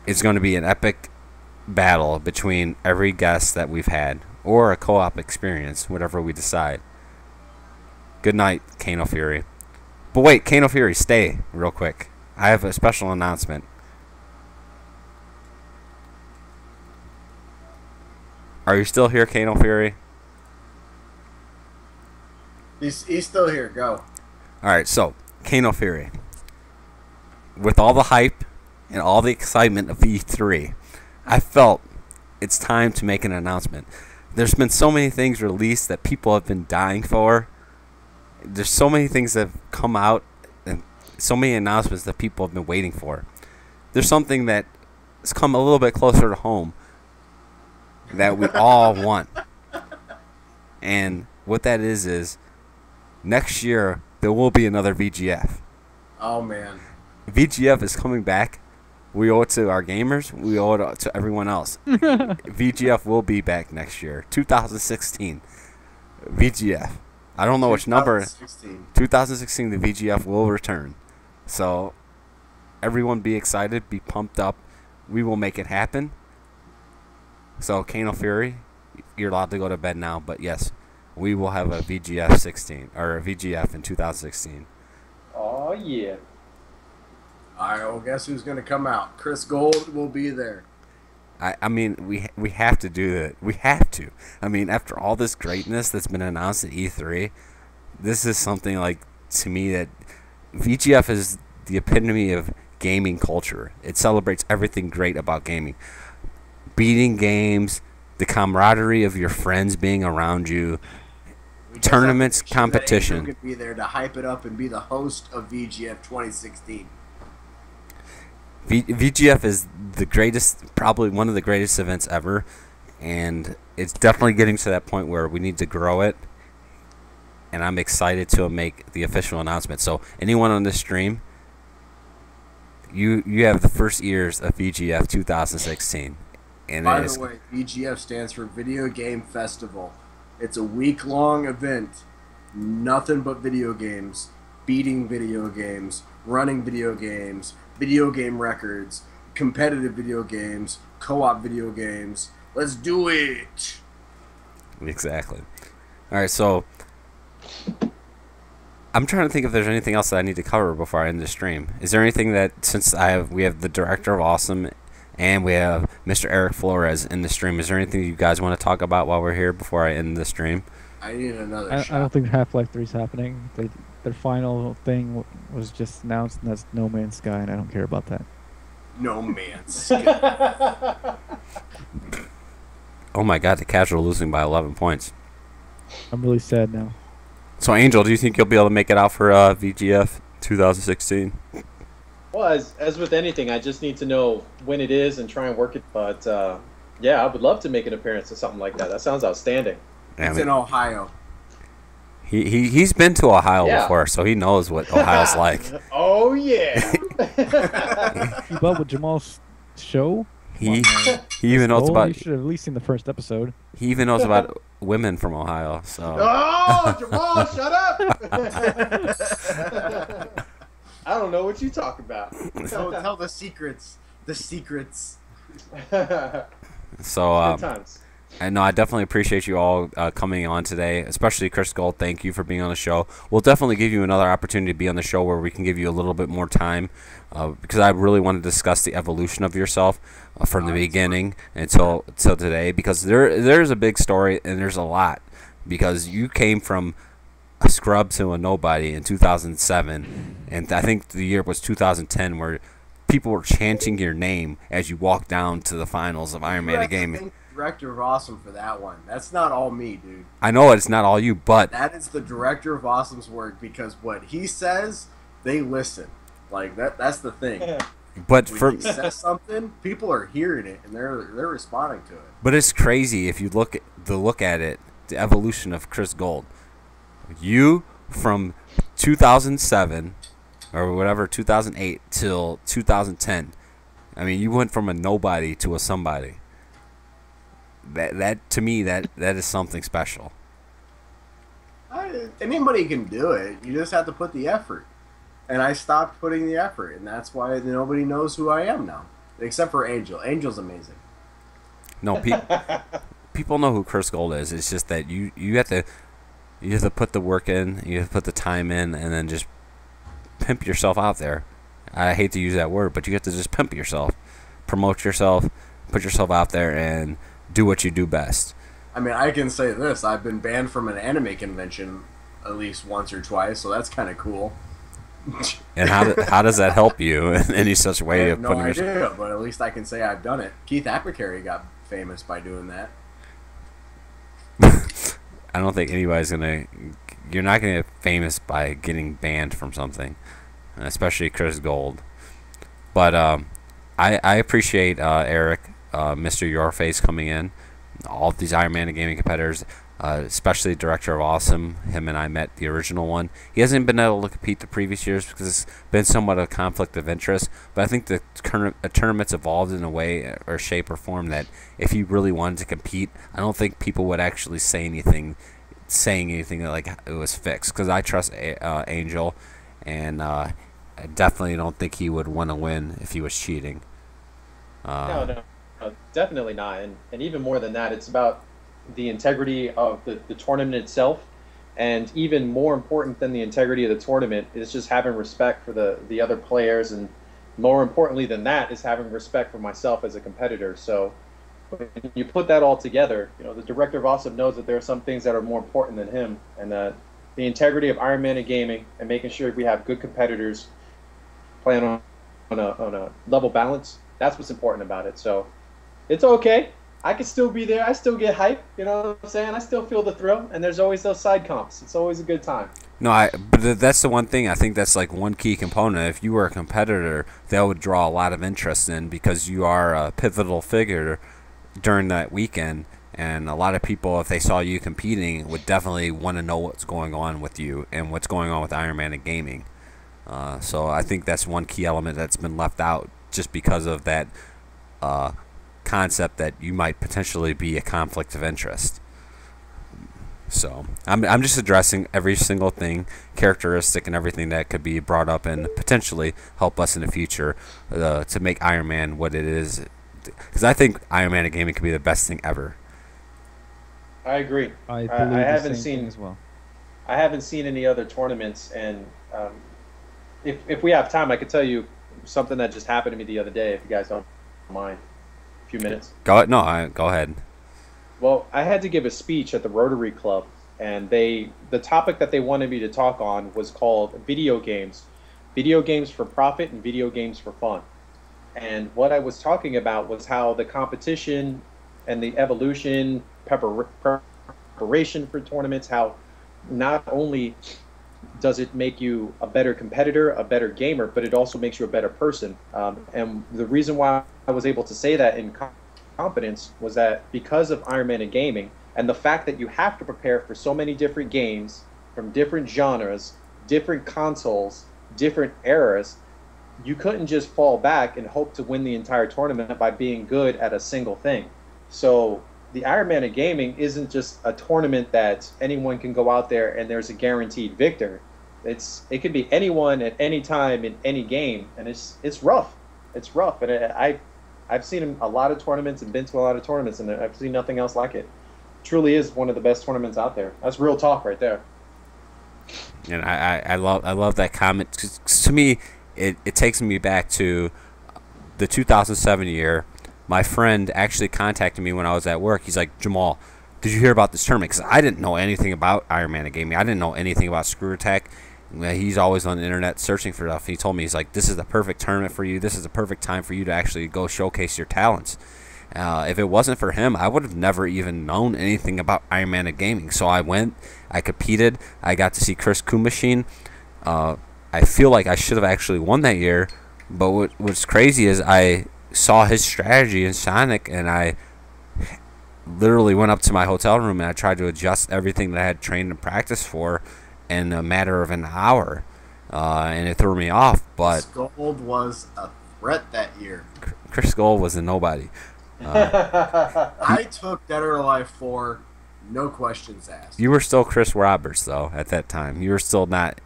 is going to be an epic battle between every guest that we've had. Or a co-op experience, whatever we decide. Good night, Kano Fury. But wait, Kano Fury, stay real quick. I have a special announcement. Are you still here, Kano Fury? He's still here. Go. Alright, so, Kano Fury. With all the hype and all the excitement of E3, I felt it's time to make an announcement. There's been so many things released that people have been dying for. There's so many things that have come out and so many announcements that people have been waiting for. There's something that has come a little bit closer to home that we all want. And what that is next year there will be another VGF. Oh man. VGF is coming back. We owe it to our gamers. We owe it to everyone else. VGF will be back next year. 2016. VGF. I don't know which number. 2016, the VGF will return. So, everyone be excited, be pumped up. We will make it happen. So, Kano Fury, you're allowed to go to bed now. But yes, we will have a VGF 16 or a VGF in 2016. Oh yeah. Alright, well, guess who's going to come out? Chris Gold will be there. I mean, we have to do it. We have to. I mean, after all this greatness that's been announced at E3, this is something like, to me, that VGF is the epitome of gaming culture. It celebrates everything great about gaming. Beating games, the camaraderie of your friends being around you, We just tournaments, have to make sure that competition. Andrew could be there to hype it up and be the host of VGF 2016. VGF is the greatest, probably one of the greatest events ever, and it's definitely getting to that point where we need to grow it, and I'm excited to make the official announcement. So anyone on this stream, you have the first ears of VGF 2016. And By it is, the way, VGF stands for Video Game Festival. It's a week-long event. Nothing but video games, beating video games, running video games, video game records, competitive video games, co-op video games. Let's do it! exactly. All right, so I'm trying to think if there's anything else that I need to cover before I end the stream. Is there anything that, since we have the director of Awesome and we have Mr. Eric Flores in the stream, is there anything you guys want to talk about while we're here before I end the stream? I need another I shot. don't think Half-Life 3 is happening. Their final thing was just announced, and that's No Man's Sky, and I don't care about that. No Man's Sky. Oh my God, the Cavs are losing by 11 points. I'm really sad now. So, Angel, do you think you'll be able to make it out for VGF 2016? Well, as with anything, I just need to know when it is and try and work it. But yeah, I would love to make an appearance or something like that. That sounds outstanding. It's in Ohio. He's been to Ohio before, so he knows what Ohio's like. Oh yeah. Keep up with Jamal's show. He even knows about. You should have at least seen the first episode. He even knows about women from Ohio. So. Oh, Jamal, shut up! I don't know what you talk about. Tell the secrets. The secrets. So. Good times. And no, I definitely appreciate you all coming on today, especially Chris Gold. Thank you for being on the show. We'll definitely give you another opportunity to be on the show where we can give you a little bit more time because I really want to discuss the evolution of yourself from the beginning until today, because there's a big story and there's a lot, because you came from a scrub to a nobody in 2007, and I think the year was 2010 where people were chanting your name as you walked down to the finals of Iron Man Gaming. Director of Awesome for that one. That's not all me, dude. I know it's not all you, but that is the Director of Awesome's work, because what he says, they listen. Like that's the thing. But when he says something, people are hearing it and they're responding to it. But it's crazy if you look at it, the evolution of Chris Gold. You from 2007 or whatever, 2008 till 2010. I mean, you went from a nobody to a somebody. That to me, that is something special. Anybody can do it. You just have to put the effort. And I stopped putting the effort, and that's why nobody knows who I am now, except for Angel. Angel's amazing. No, people know who Chris Gold is. It's just that you have to put the work in, you have to put the time in, and then just pimp yourself out there. I hate to use that word, but you have to just pimp yourself, promote yourself, put yourself out there, and do what you do best. I mean, I can say this. I've been banned from an anime convention at least once or twice, so that's kind of cool. And how does that help you in any such way? I have no idea, but at least I can say I've done it. Keith Apicary got famous by doing that. I don't think anybody's gonna. You're not gonna get famous by getting banned from something, especially Chris Gold. But I appreciate Eric, Mr. Yourface, coming in. All of these Iron Man Gaming competitors, especially Director of Awesome. Him and I met the original one. He hasn't been able to compete the previous years because it's been somewhat of a conflict of interest. But I think the tournament's evolved in a way or shape or form that if he really wanted to compete, I don't think people would actually say anything like it was fixed. Because I trust Angel, and I definitely don't think he would want to win if he was cheating. No, definitely not. And even more than that, it's about the integrity of the tournament itself. And even more important than the integrity of the tournament is just having respect for the other players. And more importantly than that is having respect for myself as a competitor. So when you put that all together, the Director of Awesome knows that there are some things that are more important than him. And the integrity of Iron Man Gaming and making sure we have good competitors playing on a level balance, that's what's important about it. So it's okay. I can still be there. I still get hype. You know what I'm saying? I still feel the thrill. And there's always those side comps. It's always a good time. No, but that's the one thing. I think that's like one key component. If you were a competitor, that would draw a lot of interest in, because you are a pivotal figure during that weekend. And a lot of people, if they saw you competing, would definitely want to know what's going on with you and what's going on with Iron Man and Gaming. So I think that's one key element that's been left out just because of that concept that you might potentially be a conflict of interest. So I'm just addressing every single thing, characteristic, and everything that could be brought up and potentially help us in the future to make Iron Man what it is. Because I think Iron Man and Gaming could be the best thing ever. I agree. I believe haven't the same seen thing as well. I haven't seen any other tournaments, and if we have time, I could tell you something that just happened to me the other day. If you guys don't mind, a few minutes. Go ahead. No, go ahead. Well, I had to give a speech at the Rotary Club, and the topic that they wanted me to talk on was called video games for profit and video games for fun. And what I was talking about was how the competition and the evolution, preparation for tournaments, how not only does it make you a better competitor, a better gamer, but it also makes you a better person. And the reason why I was able to say that in confidence was that because of Iron Man and gaming, and the fact that you have to prepare for so many different games from different genres, different consoles, different eras, you couldn't just fall back and hope to win the entire tournament by being good at a single thing. So the Iron Man of Gaming isn't just a tournament that anyone can go out there and there's a guaranteed victor. It could be anyone at any time in any game, and it's rough. It's rough, and I've seen a lot of tournaments and been to a lot of tournaments, and I've seen nothing else like it. Truly is one of the best tournaments out there. That's real talk right there. And I love that comment. 'Cause to me, it takes me back to the 2007 year. My friend actually contacted me when I was at work. He's like, Jamal, did you hear about this tournament? Because I didn't know anything about Iron Man of Gaming. I didn't know anything about Screw Attack. He's always on the internet searching for stuff. He told me, he's like, this is the perfect tournament for you. This is the perfect time for you to actually go showcase your talents. If it wasn't for him, I would have never even known anything about Iron Man of Gaming. So I went, I competed, I got to see Chris Kumashine. I feel like I should have actually won that year, but what's crazy is I saw his strategy in Sonic, and I literally went up to my hotel room and I tried to adjust everything that I had trained and practiced for in a matter of an hour, and it threw me off. But Chris Gold was a threat that year. Chris Gold was a nobody. I took Dead or Alive 4, no questions asked. You were still Chris Roberts, though, at that time. You were still not.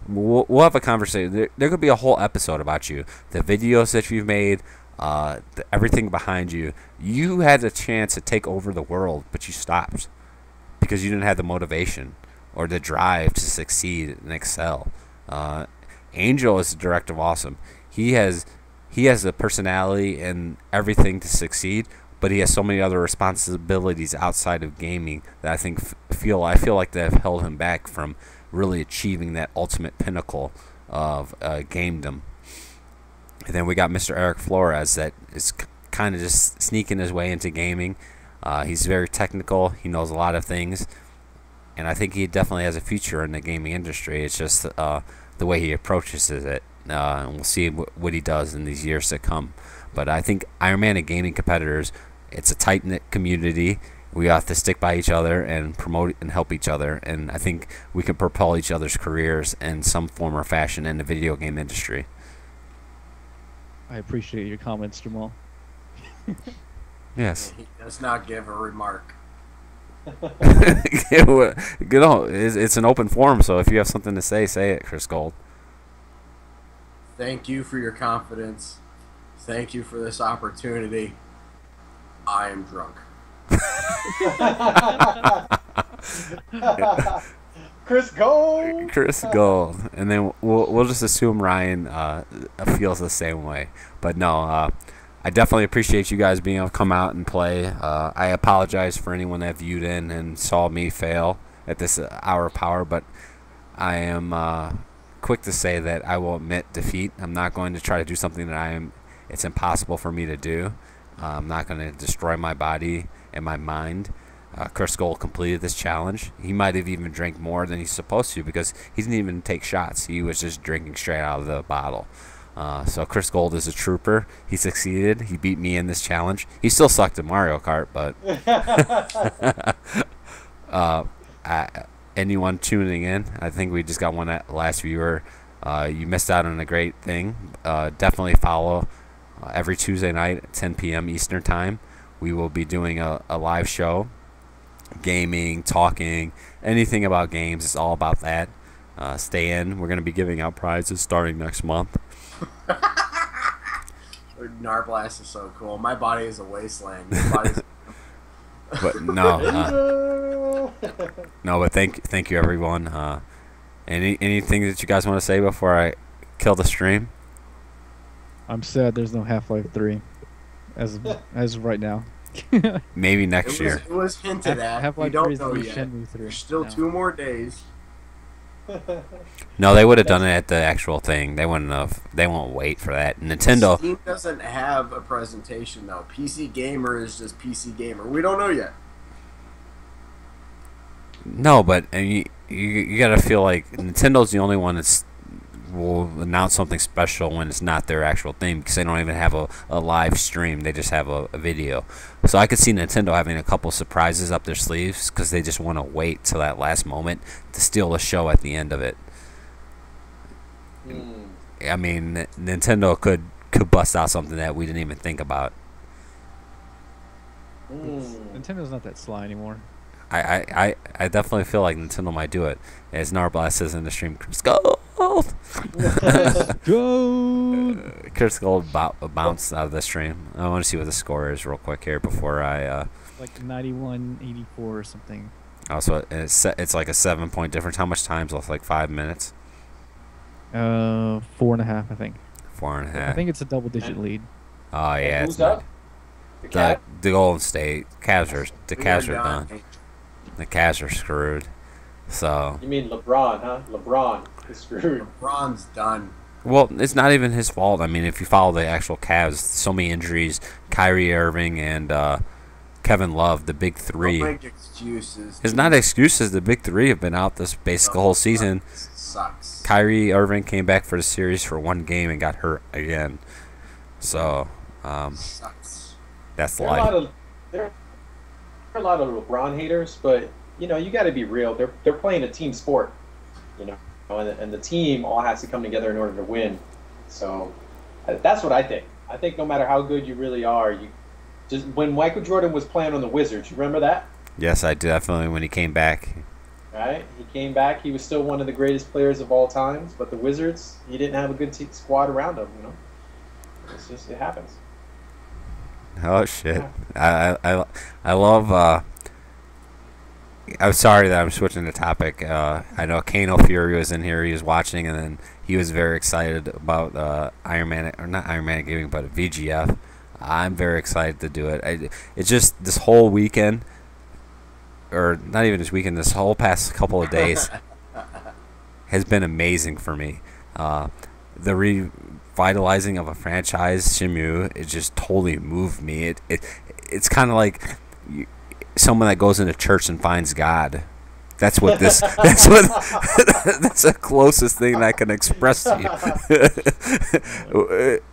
We'll have a conversation. There could be a whole episode about you. The videos that you've made, everything behind you. You had a chance to take over the world, but you stopped because you didn't have the motivation or the drive to succeed and excel. Angel is the director of Awesome. He has the personality and everything to succeed, but he has so many other responsibilities outside of gaming that I feel like they have held him back from really achieving that ultimate pinnacle of gamedom. And then we got Mr. Eric Flores that is kind of just sneaking his way into gaming. He's very technical. He knows a lot of things, and I think he definitely has a future in the gaming industry. It's just the way he approaches it. And we'll see what he does in these years to come. But I think Iron Man and gaming competitors, it's a tight-knit community. We have to stick by each other and promote and help each other. And I think we can propel each other's careers in some form or fashion in the video game industry. I appreciate your comments, Jamal. Yes. He does not give a remark. It's an open forum, so if you have something to say it, Chris Gold. Thank you for your confidence. Thank you for this opportunity. I am drunk. Chris Gold. Chris Gold, and then we'll just assume Ryan feels the same way. But no, I definitely appreciate you guys being able to come out and play. I apologize for anyone that viewed in and saw me fail at this hour of power, but I am quick to say that I will admit defeat. I'm not going to try to do something that it's impossible for me to do. I'm not going to destroy my body and my mind. Chris Gold completed this challenge. He might have even drank more than he's supposed to because he didn't even take shots. He was just drinking straight out of the bottle. So Chris Gold is a trooper. He succeeded. He beat me in this challenge. He still sucked at Mario Kart, but anyone tuning in, I think we just got one last viewer. You missed out on a great thing. Definitely follow every Tuesday night at 10 p.m. Eastern Time. We will be doing a live show, gaming, talking, anything about games. It's all about that. Stay in. We're going to be giving out prizes starting next month. Narblast is so cool. My body is a wasteland. But no. No, but thank you everyone. Anything that you guys want to say before I kill the stream? I'm sad there's no Half-Life 3 as of right now. Maybe next year. It was hinted at. We Half-Life 3 don't is know the yet. Shenmue 3. There's still 2 more days. No, they would have done it at the actual thing. They wouldn't have. They won't wait for that. Nintendo. Steam doesn't have a presentation though. PC Gamer is just PC Gamer. We don't know yet. No, but I mean, you gotta feel like Nintendo's the only one that's will announce something special when it's not their actual thing because they don't even have a live stream. They just have a video. So I could see Nintendo having a couple surprises up their sleeves because they just want to wait till that last moment to steal the show at the end of it. I mean, Nintendo could bust out something that we didn't even think about. Nintendo's not that sly anymore. I definitely feel like Nintendo might do it. As Narblast says in the stream, Chris Gold! Gold! Chris Gold bounced out of the stream. I want to see what the score is real quick here before I... like 91-84 or something. Also, it's like a 7-point difference. How much time's left? Like 5 minutes? 4.5, I think. 4.5. I think it's a double-digit lead. Oh, yeah. Who's up? The Golden State. The Cavs are done. The Cavs are screwed. So. You mean LeBron, huh? LeBron is screwed. LeBron's done. Well, it's not even his fault. I mean, if you follow the actual Cavs, so many injuries. Kyrie Irving and Kevin Love, the big three. Don't make excuses. It's not excuses. The big three have been out this basically whole season. Sucks. Kyrie Irving came back for the series for 1 game and got hurt again. So, Sucks. that's There life. are a lot of LeBron haters, but you got to be real. They're playing a team sport, and the team all has to come together in order to win. So that's what I think. I think no matter how good you really are, you just when Michael Jordan was playing on the Wizards, you remember that? Yes, I definitely. When he came back, Right? He came back. He was still one of the greatest players of all times, but the Wizards, he didn't have a good squad around him. It happens. oh shit, I love. I'm sorry that I'm switching the topic. I know Kano Fury was in here. He was watching, and then he was very excited about Iron Man, or not Iron Man Gaming, but VGF. I'm very excited to do it. It's just this whole weekend, or not even this weekend, this whole past couple of days has been amazing for me. The revitalizing of a franchise, Shenmue, it just totally moved me. It's kind of like someone that goes into church and finds God. That's what this. That's the closest thing that I can express to you.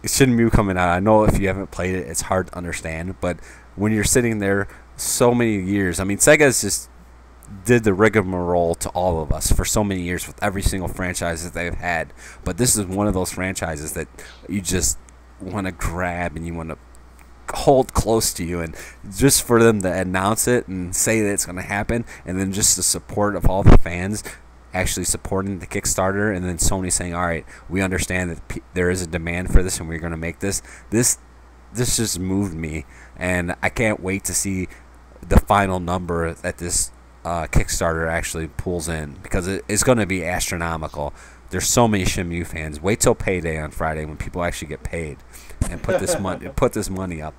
Shenmue coming out. I know if you haven't played it, it's hard to understand. But when you're sitting there, so many years. I mean, Sega's just did the rigmarole to all of us for so many years with every single franchise that they've had. But this is one of those franchises that you just want to grab and you want to hold close to you, and just for them to announce it and say that it's going to happen, and then just the support of all the fans actually supporting the Kickstarter, and then Sony saying, all right, we understand that there is a demand for this and we're going to make this just moved me, and I can't wait to see the final number that this Kickstarter actually pulls in, because it's going to be astronomical. There's so many Shenmue fans. Wait till payday on Friday when people actually get paid and put this money up.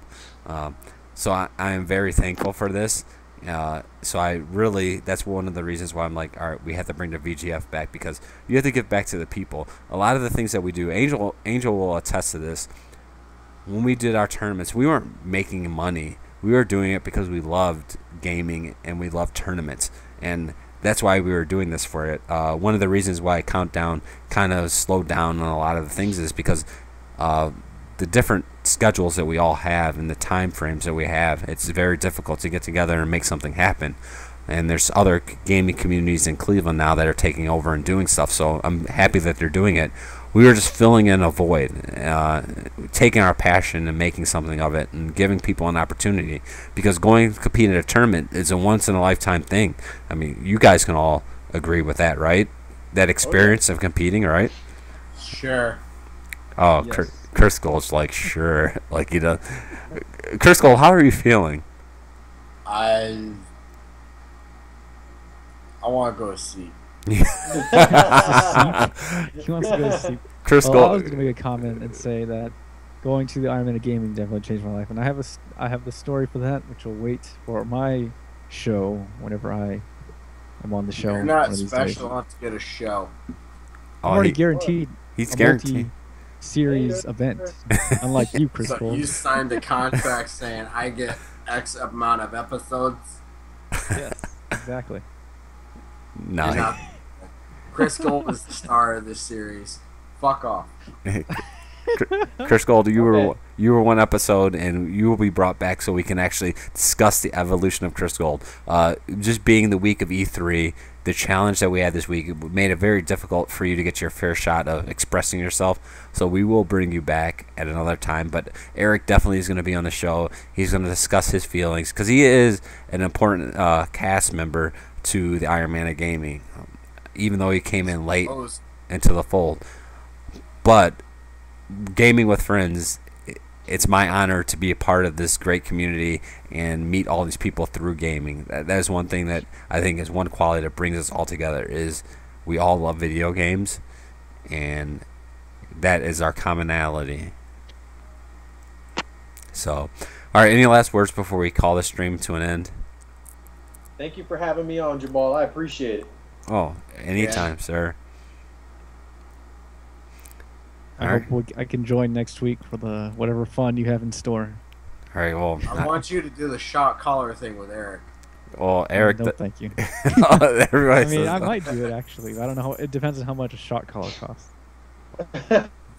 So I am very thankful for this. So I really, that's one of the reasons why I'm like, all right, we have to bring the VGF back, because you have to give back to the people. A lot of the things that we do, Angel will attest to this. When we did our tournaments, we weren't making money. We were doing it because we loved gaming and we loved tournaments, and that's why we were doing this for it. One of the reasons why Countdown kind of slowed down on a lot of the things is because the different schedules that we all have and the time frames that we have, it's very difficult to get together and make something happen. And there's other gaming communities in Cleveland now that are taking over and doing stuff, so I'm happy that they're doing it. We were just filling in a void, taking our passion and making something of it and giving people an opportunity, because going to compete in a tournament is a once-in-a-lifetime thing. I mean, you guys can all agree with that, right? That experience of competing, right? Sure. Oh, Yes. Chris Gold's like, sure. Like, Chris Gold, how are you feeling? I want to go to sleep. He wants to go to sleep. Chris Well, I Gold. was going to make a comment and say that going to the Iron Man of Gaming definitely changed my life, and I have the story for that, which will wait for my show whenever I am on the show. You're not one of these days. special enough to get a show. I'm already guaranteed He's a guaranteed. multi-series event, unlike you, Chris So Gold. you signed a contract saying I get X amount of episodes. Yes, exactly. No, You're not- Chris Gold is the star of this series. Fuck off. Chris Gold, you were Okay. one episode, and you will be brought back so we can actually discuss the evolution of Chris Gold. Just being the week of E3, the challenge that we had this week made it very difficult for you to get your fair shot of expressing yourself. So we will bring you back at another time. But Eric definitely is going to be on the show. He's going to discuss his feelings because he is an important cast member to the Iron Man of Gaming, even though he came in late into the fold. But gaming with friends, it's my honor to be a part of this great community and meet all these people through gaming. That is one thing that I think is one quality that brings us all together, is we all love video games, and that is our commonality. So, all right, any last words before we call this stream to an end? Thank you for having me on, Jabal. I appreciate it. Oh, anytime, sir. I hope I can join next week for the whatever fun you have in store. All right, well, I want you to do the shot collar thing with Eric. Eric. No, thank you. Everybody I mean, says I that. might do it actually. But I don't know. It depends on how much a shot collar costs.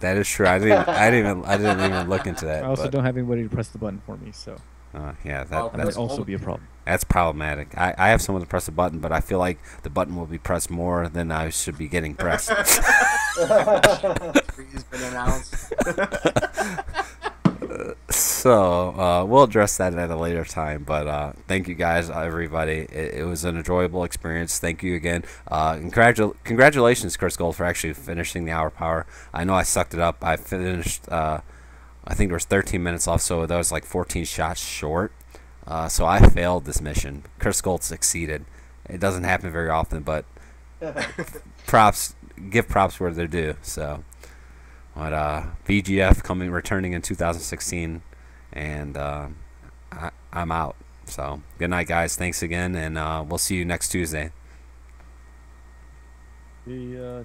That is true. I didn't even look into that. I also but, don't have anybody to press the button for me, so yeah, Oh, that might that's also be a problem. That's problematic. I have someone to press the button, but I feel like the button will be pressed more than I should be getting pressed. Free's been announced. So we'll address that at a later time. But thank you guys, everybody. It was an enjoyable experience. Thank you again. Congratulations, Chris Gold, for actually finishing the Hour Power. I know I sucked it up. I finished. I think there was 13 minutes left, so that was like 14 shots short. So I failed this mission. Chris Gold succeeded. It doesn't happen very often, but give props where they're due. So, but VGF returning in 2016, and I'm out. So good night, guys. Thanks again, and we'll see you next Tuesday. The